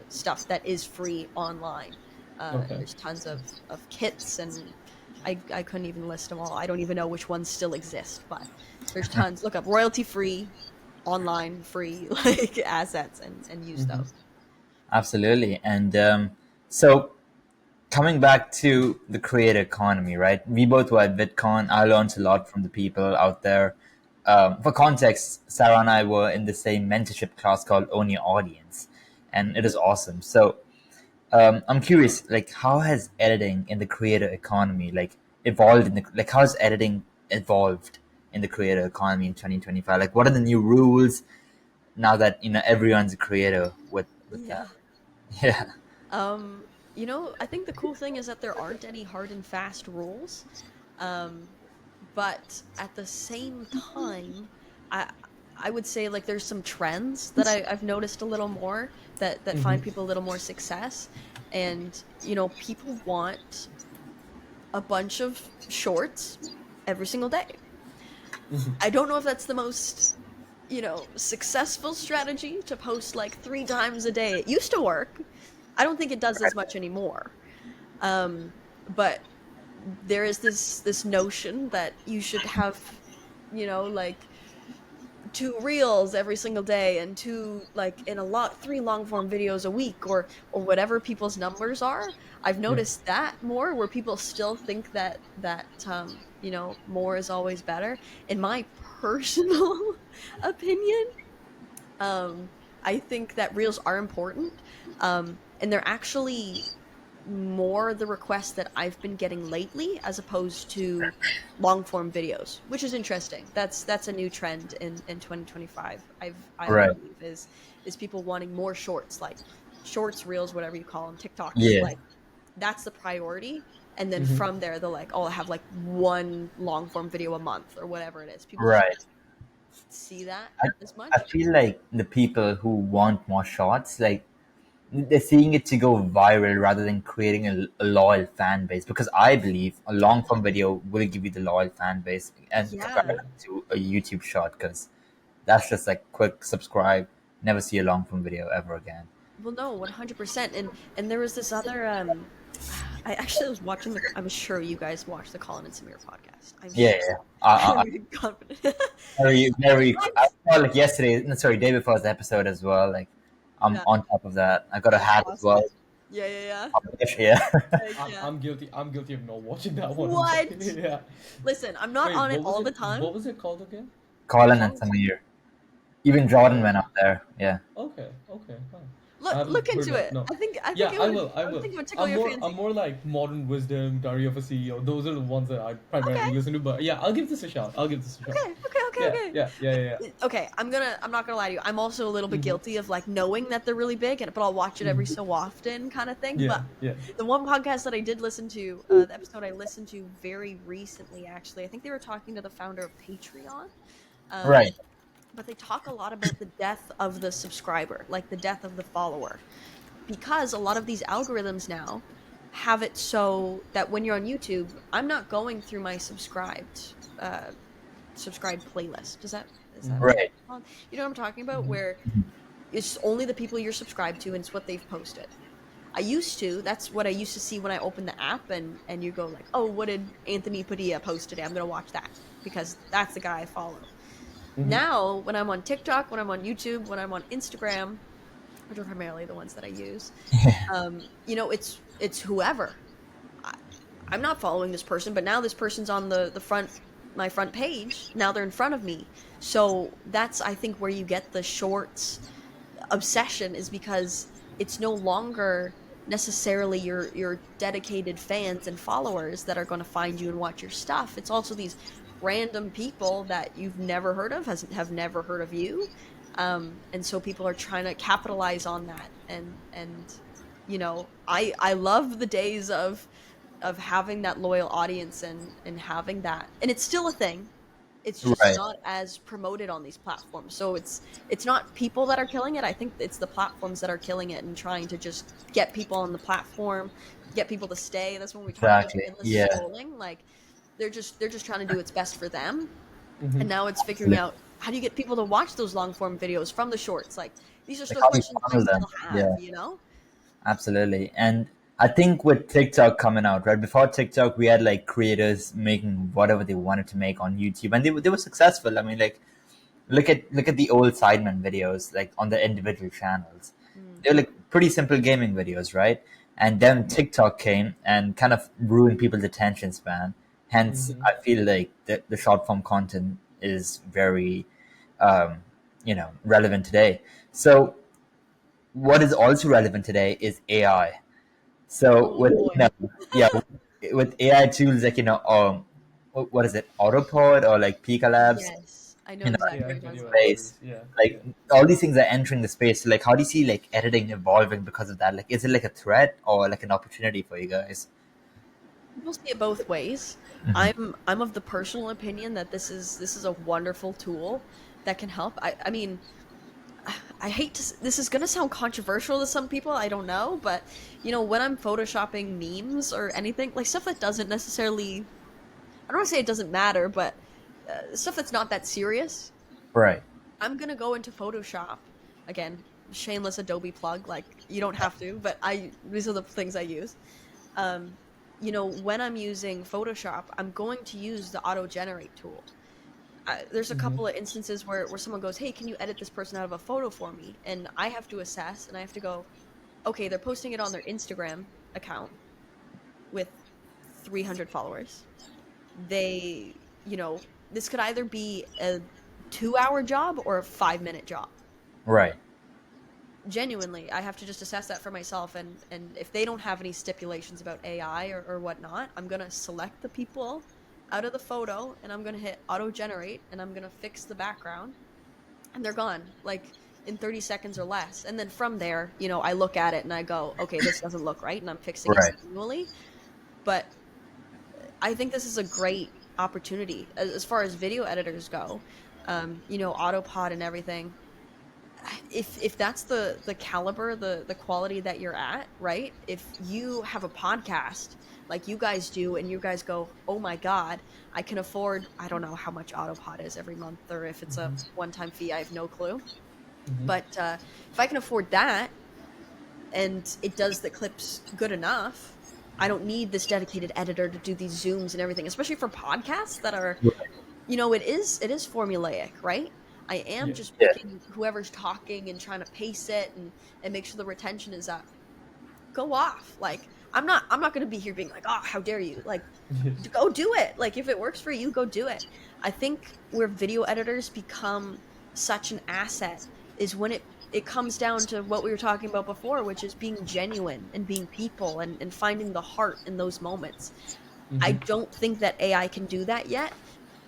stuff that is free online. Okay. There's tons of kits, and I couldn't even list them all. I don't even know which ones still exist, but there's tons. Look up royalty free, online free like assets and use Mm-hmm. those. Absolutely. And so coming back to the creator economy, right? We both were at VidCon. I learned a lot from the people out there. For context, Sarah and I were in the same mentorship class called Own Your Audience, and it is awesome. So I'm curious, like, how has editing in the creator economy like evolved in the like how has editing evolved in the creator economy in 2025? Like, what are the new rules now that everyone's a creator with Yeah. that? Yeah. Um, I think the cool thing is that there aren't any hard and fast rules. Um, but at the same time, I I would say like there's some trends that I've noticed a little more that Mm-hmm. find people a little more success. And, people want a bunch of shorts every single day. Mm-hmm. I don't know if that's the most, successful strategy to post like 3 times a day. It used to work. I don't think it does as much anymore. But there is this notion that you should have, like 2 reels every single day and three long form videos a week or whatever people's numbers are. I've Yeah. noticed that more where people still think that more is always better. In my personal opinion, um, I think that reels are important, and they're actually more the requests that I've been getting lately as opposed to long form videos, which is interesting. That's a new trend in 2025. I Right. believe is people wanting more shorts, like shorts, reels, whatever you call them, TikToks. Yeah. Like, that's the priority. And then Mm-hmm. from there, they're like, oh, I have like one long form video a month or whatever it is. People just Right. don't see that I, as I much. feel like the people who want more shots, like they're seeing it to go viral rather than creating a loyal fan base. Because I believe a long form video will give you the loyal fan base and Yeah. compare Yeah. it to a YouTube shot, because that's just like quick subscribe, never see a long form video ever again. Well, no, 100%. And there was this other I actually was watching I'm sure you guys watch the Colin and Samir podcast. I'm Yeah, sure. yeah. I'm really confident. Very. I What? saw like yesterday, no, sorry, day before the episode as well. Like, I'm Yeah, on top of that. I got a that's hat as awesome. well. Yeah, yeah, yeah. Yeah. Heck I'm yeah. I'm guilty. I'm guilty of not watching that one. What? Yeah. Listen, I'm not Wait, on it what was all it? the time. What was it called again? Colin and Colin, Samir. Even Jordan Oh, went up there. Yeah. okay, okay, fine. I look haven't heard into that. it. No. I think Yeah, it I would will. I I will. think it would tickle I'm your more. I'm fancy. more like Modern Wisdom, Diary of a CEO. Those are the ones that I Okay. primarily listen to. But yeah, I'll give this a shot. I'll give this a shot. Okay, okay, okay, Yeah, okay. yeah, yeah, yeah, Okay, I'm not gonna lie to you. I'm also a little yeah. bit guilty of like knowing that they're really big, but I'll watch it every Hmm. so often, kind of thing. Yeah, But yeah. the one podcast that I did listen to, the episode I listened to very recently, actually, I think they were talking to the founder of Patreon. Um, Right. but they talk a lot about the death of the subscriber, like the death of the follower, because a lot of these algorithms now have it so that when you're on YouTube, I'm not going through my subscribed playlist. Is that Hmm. what Right. it's called? You know what I'm talking about? Hmm. Where it's only the people you're subscribed to and it's what they've posted. That's what I used to see when I opened the app and you go like, oh, what did Anthony Padilla post today? I'm gonna watch that because that's the guy I follow. Hmm. Now, when I'm on TikTok, when I'm on YouTube, when I'm on Instagram, which are primarily the ones that I use, it's whoever. I, I'm not following this person, but now this person's on the front my front page. Now they're in front of me. So that's I think where you get the shorts obsession is because it's no longer necessarily your dedicated fans and followers that are going to find you and watch your stuff. It's also these random people that you've never heard of, have never heard of you. And so people are trying to capitalize on that. And I love the days of having that loyal audience and having that, and it's still a thing. It's just Right. not as promoted on these platforms. So it's not people that are killing it. I think it's the platforms that are killing it and trying to just get people on the platform, get people to stay. That's when we talk about Exactly. endless Yeah. scrolling. Like they're just trying to do what's best for them. Mm-hmm. And now it's figuring Absolutely. out how do you get people to watch those long form videos from the shorts. Like these are Like still how do you questions I funnel them? still have, Yeah. you know? Absolutely. And I think with TikTok coming out, right before TikTok, we had like creators making whatever they wanted to make on YouTube, and they were successful. I mean, like look at the old Sidemen videos, like on the individual channels. Mm. They're like pretty simple gaming videos, right? And then TikTok came and kind of ruined people's attention span. Hence, Mm-hmm. I feel like the short form content is very, um, relevant today. So what is also relevant today is AI. So Oh with boy. yeah, with AI tools like what is it, Autopod or like Pika Labs, Yes, I know you know, exactly AI what you're talking video about. space, editors. Yeah, like yeah. all these things are entering the space. So, like, how do you see like editing evolving because of that? Like, is it like a threat or like an opportunity for you guys? People see it both ways. Hmm. I'm of the personal opinion that this is a wonderful tool that can help. I mean, I hate to this is going to sound controversial to some people, I don't know, but when I'm photoshopping memes or anything, like stuff that doesn't necessarily, I don't want to say it doesn't matter, but stuff that's not that serious, Right. I'm going to go into Photoshop. Again, shameless Adobe plug, like you don't have to, but I these are the things I use. um, when I'm using Photoshop, I'm going to use the auto generate tool. There's a Mm-hmm. couple of instances where someone goes, "Hey, can you edit this person out of a photo for me?" And I have to assess, and I have to go, "Okay, they're posting it on their Instagram account with 300 followers. They, this could either be a 2-hour job or a 5-minute job." Right. Genuinely, I have to just assess that for myself, and if they don't have any stipulations about AI or whatnot, I'm gonna select the people out of the photo and I'm gonna hit auto generate and I'm gonna fix the background and they're gone, like in 30 seconds or less. And then from there, I look at it and I go, okay, this doesn't look right, and I'm fixing it Right. manually. But I think this is a great opportunity as far as video editors go. Autopod and everything, if that's the caliber, the quality that you're at, right? If you have a podcast like you guys do and you guys go, "Oh my god, I can afford, I don't know how much Autopod is every month or if it's a Mm-hmm. one-time fee, I have no clue." Mm-hmm. But if I can afford that and it does the clips good enough, I don't need this dedicated editor to do these zooms and everything, especially for podcasts that are, Right. it is formulaic, right? I am Yeah. just Yeah. picking whoever's talking and trying to pace it and make sure the retention is up. Go off. Like I'm not going to be here being like, "Oh, how dare you." Like Yes. go do it. Like if it works for you, go do it. I think where video editors become such an asset is when it comes down to what we were talking about before, which is being genuine and being people and finding the heart in those moments. I Mm-hmm. don't think that AI can do that yet,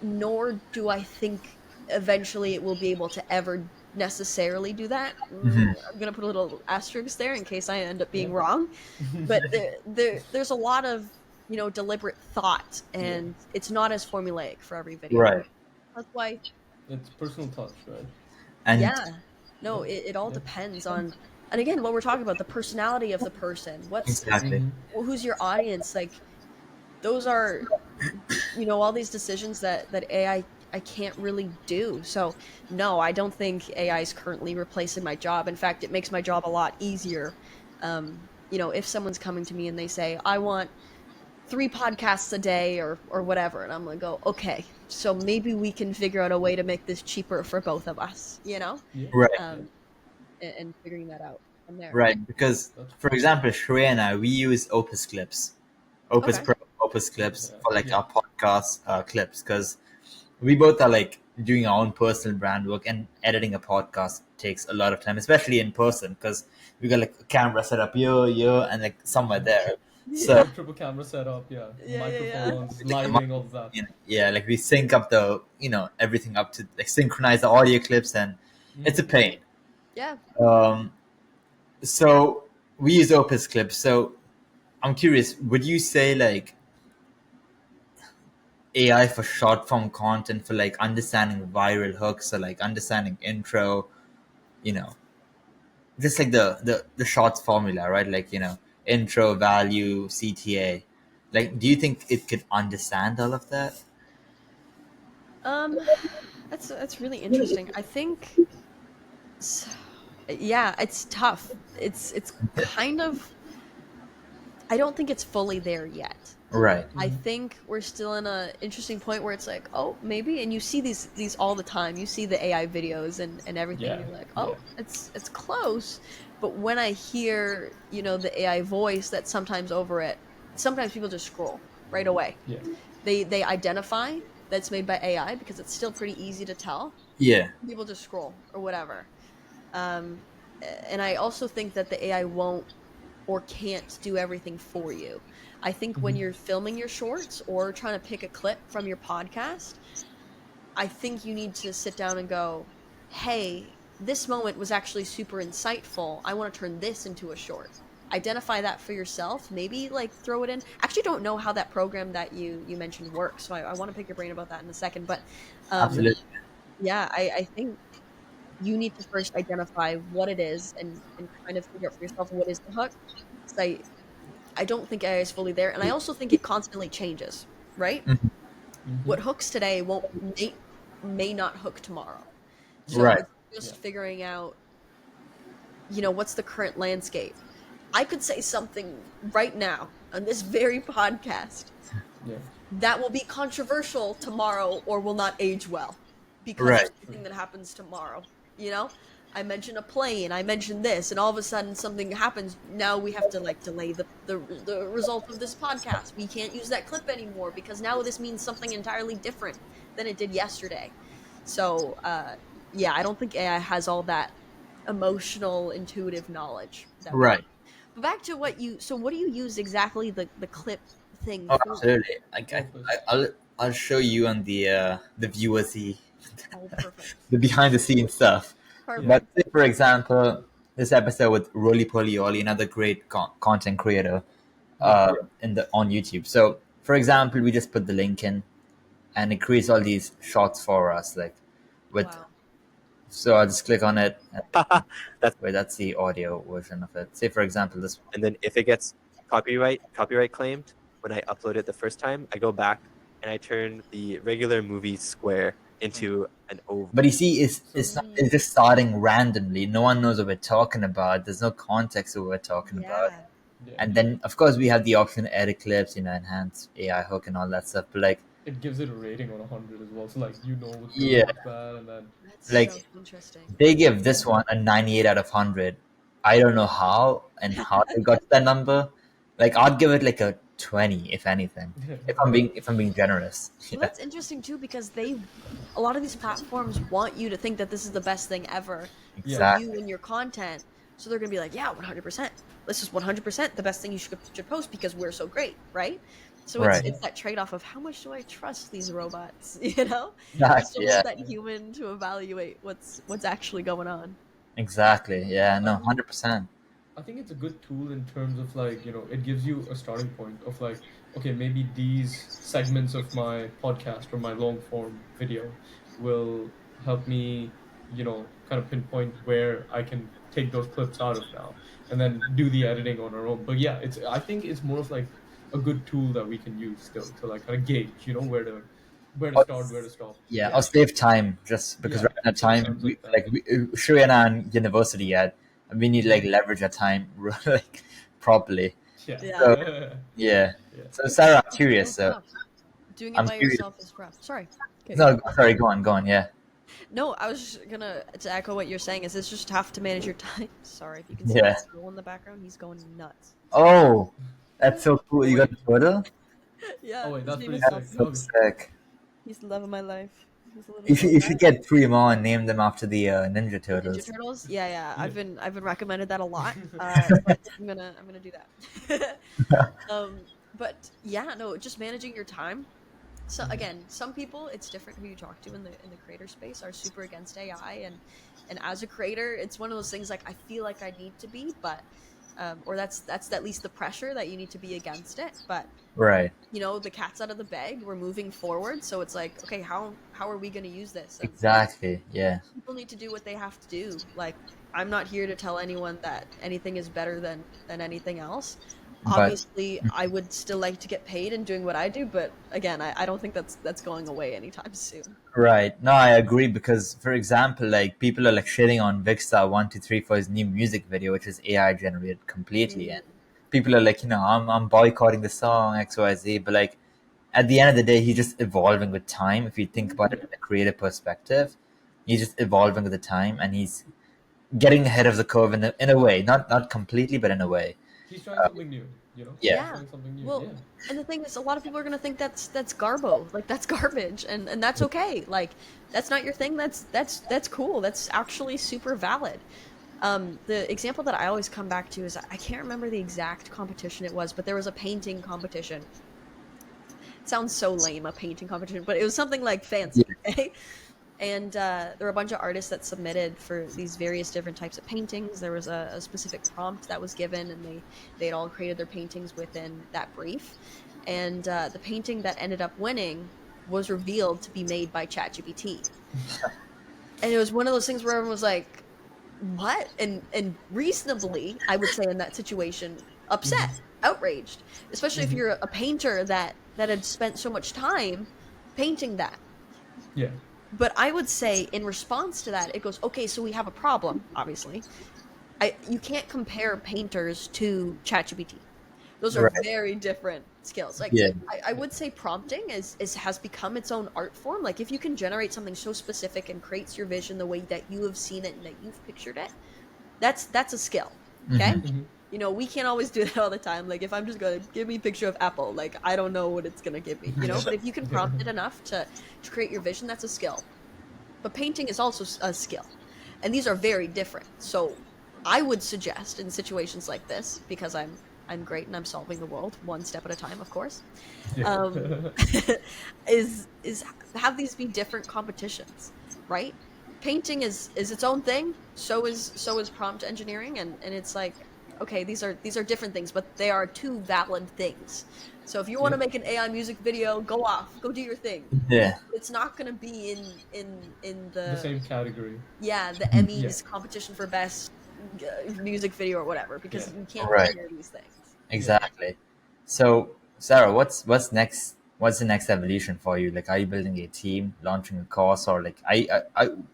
nor do I think eventually it will be able to ever necessarily do that. Hmm. I'm gonna put a little asterisk there in case I end up Yeah. being wrong, but Yeah. there's a lot of deliberate thought, Yeah. and it's not as formulaic for every video. Right. That's why, It's personal touch, right? And yeah, no, Yeah. it all Yeah. depends on, and again, what we're talking about, the personality of the person. exactly. Mm-hmm. Who's your audience? Like those are all these decisions that I can't really do. So no, I don't think AI is currently replacing my job. In fact, it makes my job a lot easier. If someone's coming to me and they say, "I want 3 podcasts a day," or whatever, and I'm gonna go, "Okay, so maybe we can figure out a way to make this cheaper for both of us," Yeah. Right. Yeah. um, and figuring that out from there. Right. Because, That's for cool. example, Shreya and I, we use Opus Clips, Opus Okay. Pro, Opus Clips Yeah. for like Yeah. our podcast clips, because we both are like doing our own personal brand work, and editing a podcast takes a lot of time, especially in person, because we got like a camera set up here, and like somewhere Mm-hmm. there. So Yeah. Like triple camera setup, yeah, Yeah, yeah, yeah. microphones, like the lighting, all of that. yeah, like we sync up the everything up to like synchronize the audio clips, and it's a Mm-hmm. pain. Yeah. Um, so we use Opus Clips. So I'm curious, would you say like AI for short form content for like understanding viral hooks or like understanding intro, you know, just like the shorts formula, right? Like, intro, value, CTA. Like, do you think it could understand all of that? Um, that's really interesting. I think, s- yeah, it's tough. It's kind of. I don't think it's fully there yet. Right. I Mm-hmm. think we're still in a interesting point where it's like, oh, maybe, and you see these all the time. You see the AI videos and everything, and Yeah, you're like, yeah. oh, it's close. But when I hear, the AI voice that's sometimes over it, sometimes people just scroll right away. Yeah. They identify that's made by AI because it's still pretty easy to tell. Yeah. People just scroll or whatever. Um, and I also think that the AI won't or can't do everything for you. I think when Mm-hmm. you're filming your shorts or trying to pick a clip from your podcast, I think you need to sit down and go, hey, this moment was actually super insightful. I want to turn this into a short. Identify that for yourself. Maybe like throw it in. Actually, don't know how that program that you mentioned works, so I want to pick your brain about that in a second. But um, Absolutely. yeah, I think you need to first identify what it is and kind of figure out for yourself what is the hook. 'Cause I don't think AI is fully there, and I also think it constantly changes. Right? Mhm. Mm-hmm. What hooks today won't may not hook tomorrow. So Yeah, Right. it's yeah, just figuring out, what's the current landscape. I could say something right now on this very podcast yeah. that will be controversial tomorrow or will not age well because of Right. True. something that happens tomorrow. You know, I mentioned a plane, I mentioned this, and all of a sudden something happens. Now we have to like delay the result of this podcast. We can't use that clip anymore because now this means something entirely different than it did yesterday. So, yeah, I don't think AI has all that emotional, intuitive knowledge that we do. Right. But back to what do you use exactly the clip thing Oh, for? absolutely. Opus. I'll show you on the viewers Oh, perfect. the behind the scenes stuff. Yeah. But Perfect. say, for example, this episode with Roly Poly Oli, another great content creator, Yeah. in the on YouTube. So, for example, we just put the link in, and it creates all these shots for us, like with. Wow. So I'll just click on it. That's Wait, that's the audio version of it. Say, for example, this one. and then if it gets copyright claimed when I upload it the first time, I go back and I turn the regular movie square into an oval. But you see, So it's Mm, just starting randomly. No one knows what we're talking about. There's no context of what we're talking about. yeah. yeah, And then, of course, we have the option to edit clips, enhance AI hook and all that stuff. But like, it gives it a rating on 100 as well. So like you know what's good, yeah, what's bad, and then That's yeah, so like interesting. they give yeah, this one a 98 out of 100. I don't know how and how they got to that number. Like, I'd give it like a 20, if anything. If I'm being generous. Well, Yeah, that's interesting too because a lot of these platforms want you to think that this is the best thing ever for yeah, you exactly. and your content. So they're going to be like, yeah, 100%. This is 100% the best thing you should post because we're so great, right? So it's Right. mm-hmm. it's that trade-off of how much do I trust these robots, you know? You still Exactly. want Yeah. that Yeah. human to evaluate what's actually going on. Exactly. Yeah. I No. think 100%. I think it's a good tool in terms of like, it gives you a starting point of like, okay, maybe these segments of my podcast or my long form video will help me, kind of pinpoint where I can take those clips out of now and then do the editing on our own. But yeah, I think it's more of like a good tool that we can use still to like kind of gauge, where to Or, start, where to stop. yeah. Yeah. Or save time, just because Yeah. right now Save time times we like that. like Shri and I are in university yet, and we need to Hmm. like leverage our time like properly. Yeah. Yeah. So yeah. Yeah. So Sarah, I'm No, curious. it's So tough. Doing it I'm by curious. yourself is rough. Sorry. Okay, go No, ahead. sorry. Go on. Go on. Yeah. No, I was just gonna to echo what you're saying. Is it's just tough to manage your time. Sorry, if you can see my Yeah. soul in the background, he's going nuts. Oh, that's so cool. Oh You got wait. the photo? Oh Yeah, wait, his that's name pretty is That's sick. Selfie. so Okay. sick. He's the love of my life. Who's a little You robot? should get 3 more and name them after the Ninja The Ninja Turtles. Turtles? Yeah, yeah. Yeah. I've been recommended that a lot. But I'm gonna do that. But yeah, no, just managing your time. So again, some people, it's different who you talk to in the creator space, are super against AI, and as a creator, it's one of those things like I feel like I need to be, but or that's at least the pressure that you need to be against it. But Right. the cat's out of the bag. We're moving forward, so it's like, okay, how are we going to use this? And Exactly. Yeah. people need to do what they have to do. Like, I'm not here to tell anyone that anything is better than anything else. But Obviously, I would still like to get paid and doing what I do, but again, I don't think that's going away anytime soon. right. No, I agree because, for example, like people are like shitting on Vicstar 123 for his new music video, which is AI generated completely, and Mm. people are like, I'm boycotting the song XYZ, but like at the end of the day, he's just evolving with time. If you think Mhm. about it in a creative perspective, he's just evolving with the time, and he's getting ahead of the curve in a way, not completely, but in a way. He's trying something new, Yeah. He's Yeah. trying something new. Well, Yeah. and the thing is, a lot of people are gonna think that's garbo, like that's garbage, and that's okay. Like that's not your thing. That's cool. That's actually super valid. The example that I always come back to is I can't remember the exact competition it was, but there was a painting competition. It sounds so lame, a painting competition, but it was something like Yeah. fancy, okay? And there were a bunch of artists that submitted for these various different types of paintings. There was a specific prompt that was given, and they had all created their paintings within that brief. And the painting that ended up winning was revealed to be made by ChatGPT. And it was one of those things where everyone was like, what? And reasonably, I would say in that situation, upset, Mm-hmm. outraged, especially if Mm-hmm. you're a painter that had spent so much time painting that. Yeah. But I would say in response to that, it goes, okay, so we have a problem, obviously. You can't compare painters to ChatGPT. Those are Right. very different skills. Like Yeah. I would say prompting is has become its own art form. Like if you can generate something so specific and creates your vision the way that you have seen it and that you've pictured it, that's a skill. Okay? Hmm. Mm-hmm. We can't always do that all the time. Like if I'm just gonna give me a picture of Apple, like I don't know what it's gonna give me. Yeah. But if you can Yeah. prompt it enough to create your vision, that's a skill. But painting is also a skill, and these are very different. So I would suggest in situations like this, because I'm great and I'm solving the world one step at a time, of course, Yeah. um, is have these be different competitions, right? Painting is its own thing. So is prompt engineering, and it's like, okay, these are different things, but they are two valid things. So if you want Yeah. to make an AI music video, go off, go do your thing. Yeah. It's not going to be in The the same category. the Yeah. Emmys competition for best music video or whatever, Yeah. because you can't Right. compare these things. Yeah. Exactly. So, Sarah, what's next? What's the next evolution for you? Like, are you building a team, launching a course, or like,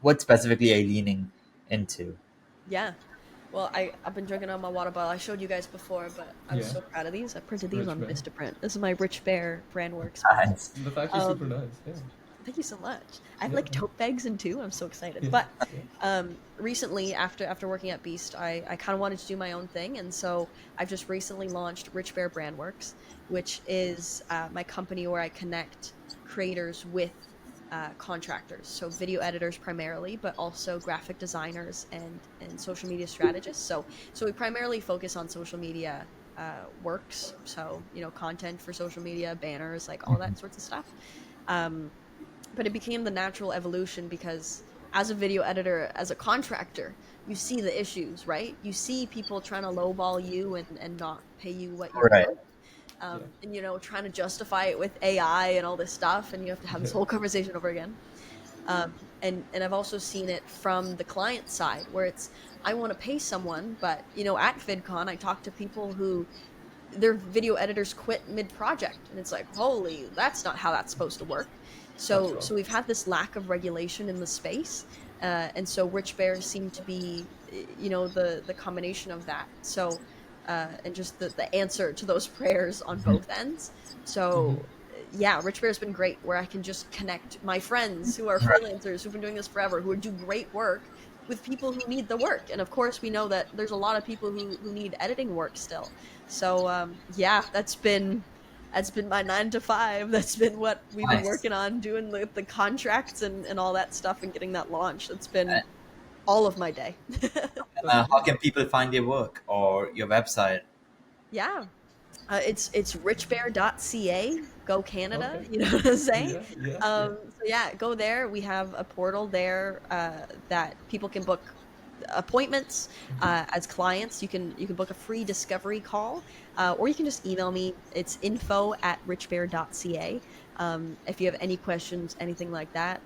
what specifically are you leaning into? Yeah. Well, I've been drinking on my water bottle. I showed you guys before, but I'm Yeah. so proud of these. I printed these Rich on man. Vistaprint. This is my Rich Bear brand works print. Nice. That's actually super Um, nice. Yeah. Thank you so much. I have Yeah. like tote bags and two. I'm so excited. Yeah. But Yeah. recently, after working at Beast, I kind of wanted to do my own thing, and so I've just recently launched Rich Bear Brandworks, which is my company where I connect creators with contractors, so video editors primarily, but also graphic designers and social media strategists. So we primarily focus on social media works, so content for social media, banners, like all that sorts of stuff. Um, but it became the natural evolution because as a video editor, as a contractor, you see the issues, right? You see people trying to lowball you and not pay you what you're Right. worth. Yeah. And trying to justify it with AI and all this stuff, and you have to have this Yeah. whole conversation over again. And I've also seen it from the client side where it's I want to pay someone, but at VidCon I talk to people who their video editors quit mid-project, and it's like, holy, that's not how that's supposed to work. That's So rough. we've had this lack of regulation in the space, and so Rich Bears seem to be the combination of that. So and just the answer to those prayers on Mhm. both ends. Mm-hmm. So yeah, Rich Bear's been great where I can just connect my friends who are Right. freelancers who've been doing this forever, who do great work, with people who need the work. And of course we know that there's a lot of people who need editing work still. So yeah, that's been That's been my 9 to 5. That's been what we've been Nice. working on, doing the contracts and all that stuff and getting that launched. That's been And, all of my day. That's how great. can people find your work or your website? Yeah. It's richbear.ca. Go Canada. Okay. You know what I'm saying? Yeah, yeah, yeah. So yeah, go there. We have a portal there that people can book appointments as clients. You can book a free discovery call, or you can just email me. It's info@richbear.ca. If you have any questions, anything like that.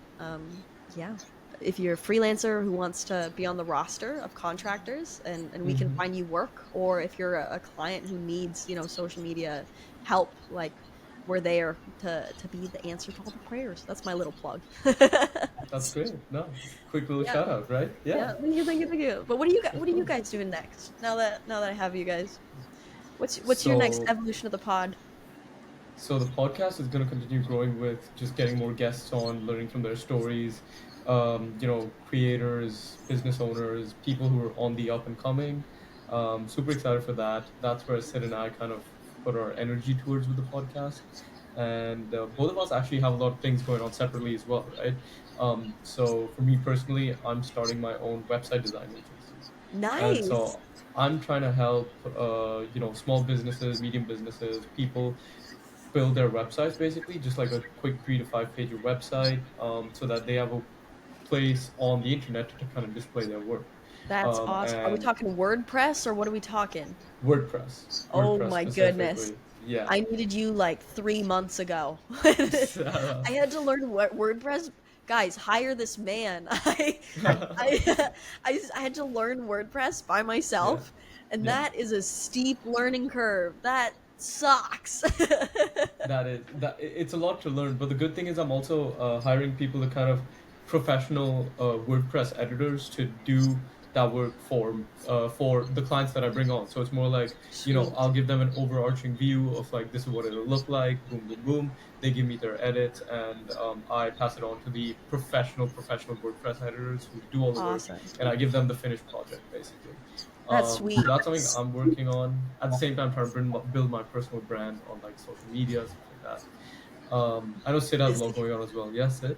Yeah. If you're a freelancer who wants to be on the roster of contractors and we can Mm-hmm. find you work, or if you're a client who needs, social media help, like we're there to be the answer to all the prayers. That's my little plug. That's great. No, quick little Yeah. shout out, right? Yeah. Yeah. Thank you. But what do you guys Of what are you course. guys doing next? Now that I have you guys. What's your next So evolution of the pod? So the podcast is going to continue growing with just getting more guests on, learning from their stories, creators, business owners, people who are on the up and coming. Super excited for that. That's where Sid and I kind of put our energy towards with the podcast. And both of us actually have a lot of things going on separately as well, right? So for me personally, I'm starting my own website design agency. And Nice. so I'm trying to help, small businesses, medium businesses, people build their websites basically, just like a quick 3 to 5 page website, so that they have a place on the internet to kind of display their work. That's awesome. Are we And talking WordPress or what are we talking? WordPress, Oh WordPress my goodness. specifically, yeah. I needed you like 3 months ago. I Sarah. had to learn what WordPress. Guys, hire this man. I had to learn WordPress by Yeah, myself, and yeah. that is a steep learning curve. That sucks. It's a lot to learn, but the good thing is I'm also hiring people to kind of professional WordPress editors to do that work for the clients that I bring on. So it's more like, Sweet. I'll give them an overarching view of like, this is what it'll look like, boom boom boom. They give me their edits, and I pass it on to the professional WordPress editors who do all the work, Awesome. and I give them the finished project basically. That's sweet. So that's something I'm working on. At the same time, trying to build my personal brand on like social media, stuff like that. I know Sid has a lot Busy. going on as well. Yes, Sid.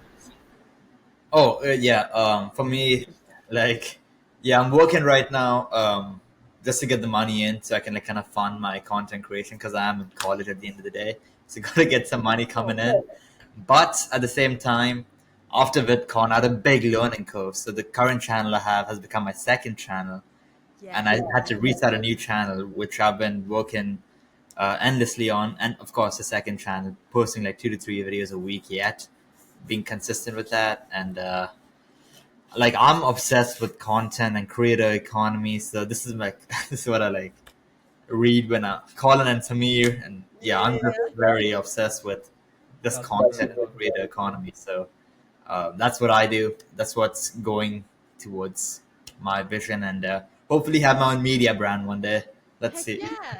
Oh, yeah. For me, like, yeah, I'm working right now, just to get the money in so I can like kind of fund my content creation because I am in college at the end of the day. So gotta get some money coming in. But at the same time, after VidCon, I had a big learning curve. So the current channel I have has become my second channel, and I Yeah. had to restart a new channel, which I've been working endlessly on, and of course, the second channel, posting like 2 to 3 videos a week yet, being consistent with that, and like I'm obsessed with content and creator economy. So this is like this is what I like read when I Colin and Samir, and yeah, I'm Yeah. just very obsessed with this That's what we're content and the about. creator economy. So that's what I do. That's what's going towards my vision, and hopefully have my own media brand one day. Let's Heck see. yeah.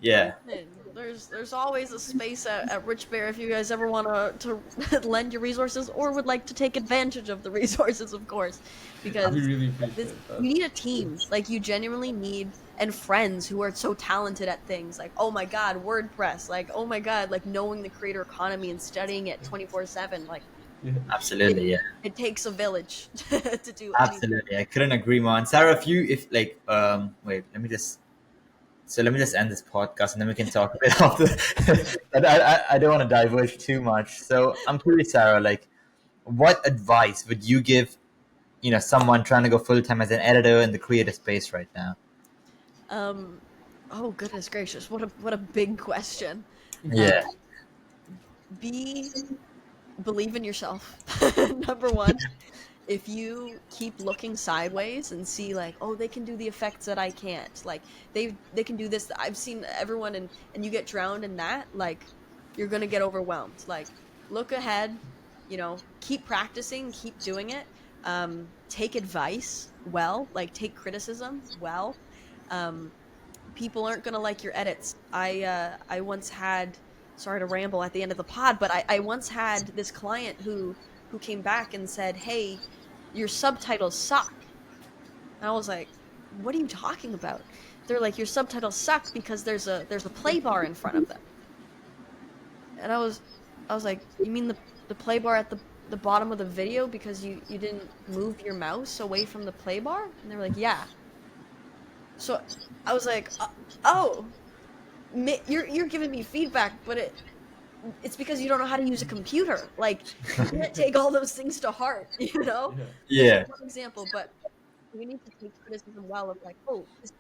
Yeah, Listen, there's always a space at Rich Bear if you guys ever want to lend your resources or would like to take advantage of the resources, of course, We because really this appreciate that. you need a team. Like you genuinely need and friends who are so talented at things like oh my god WordPress, like oh my god like knowing the creator economy and studying it 24/7. Like Yeah. it absolutely. Yeah, it takes a village to do anything. absolutely. I couldn't agree more. And Sarah, if like wait, let me just end this podcast and then we can talk a bit after. But I don't want to diverge too much. So I'm curious, Sarah, like, what advice would you give, someone trying to go full time as an editor in the creative space right now? Um, oh goodness gracious, what a big question. Um, Yeah, be believe in yourself. Number one, if you keep looking sideways and see like, oh, they can do the effects that I can't, like they can do this. I've seen everyone, and you get drowned in that, like you're gonna get overwhelmed. Like look ahead, keep practicing, keep doing it. Take advice well, like take criticism well. Um, People aren't gonna like your edits. I once had, sorry to ramble at the end of the pod, but I once had this client who came back and said, "Hey, your subtitles suck." And I was like, "What are you talking about?" They're like, "Your subtitles suck because there's a play bar in front of them." And I was like, you mean the play bar at the bottom of the video because you didn't move your mouse away from the play bar? And they were like, yeah. So I was like, oh, you're giving me feedback, but it's because you don't know how to use a computer. Like, you can't take all those things to heart, you know? Yeah. That's Yeah. one example, but we need to take criticism well of like, oh, this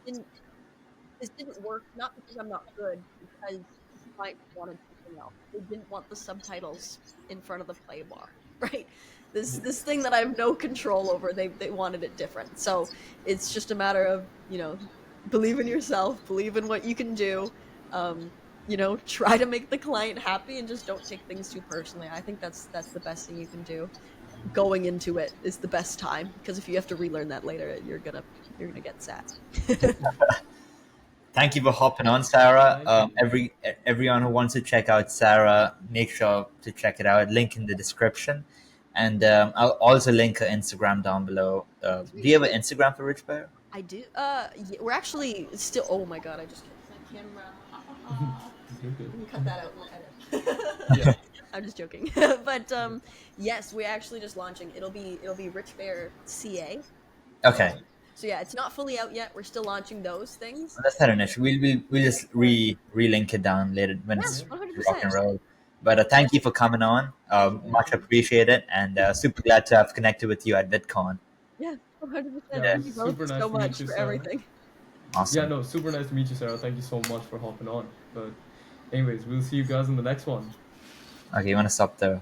didn't work, not because I'm not good, because the client wanted something else. They didn't want the subtitles in front of the play bar, right? This thing that I have no control over, they wanted it different. So it's just a matter of, believe in yourself, believe in what you can do. Try to make the client happy and just don't take things too personally. I think that's the best thing you can do. Going into it is the best time, because if you have to relearn that later, you're gonna get sad. Thank you for hopping on, Sarah. Thank you. Everyone who wants to check out Sarah, make sure to check it out. Link in the description, and I'll also link her Instagram down below. Do you have an Instagram for Rich Bear? I do. Yeah, we're actually still. Oh my god! I just kicked my camera. You're good. Can you cut that out in the Yeah. edit? I'm just joking. But yes, we're actually just launching. It'll be Rich Bear CA. Okay, So yeah, it's not fully out yet. We're still launching those things. well, that's not an issue. We'll just relink it down later when Yeah, it's 100%. rock and roll. But thank you for coming on. Much you. appreciated, and super glad to have connected with you at VidCon. Yeah, 100%. Yeah, Thank you both super nice so to meet much you, for Sarah. everything. Awesome. Yeah, no, super nice to meet you, Sarah. Thank you so much for hopping on. But anyways, we'll see you guys in the next one. Okay, you want to stop there?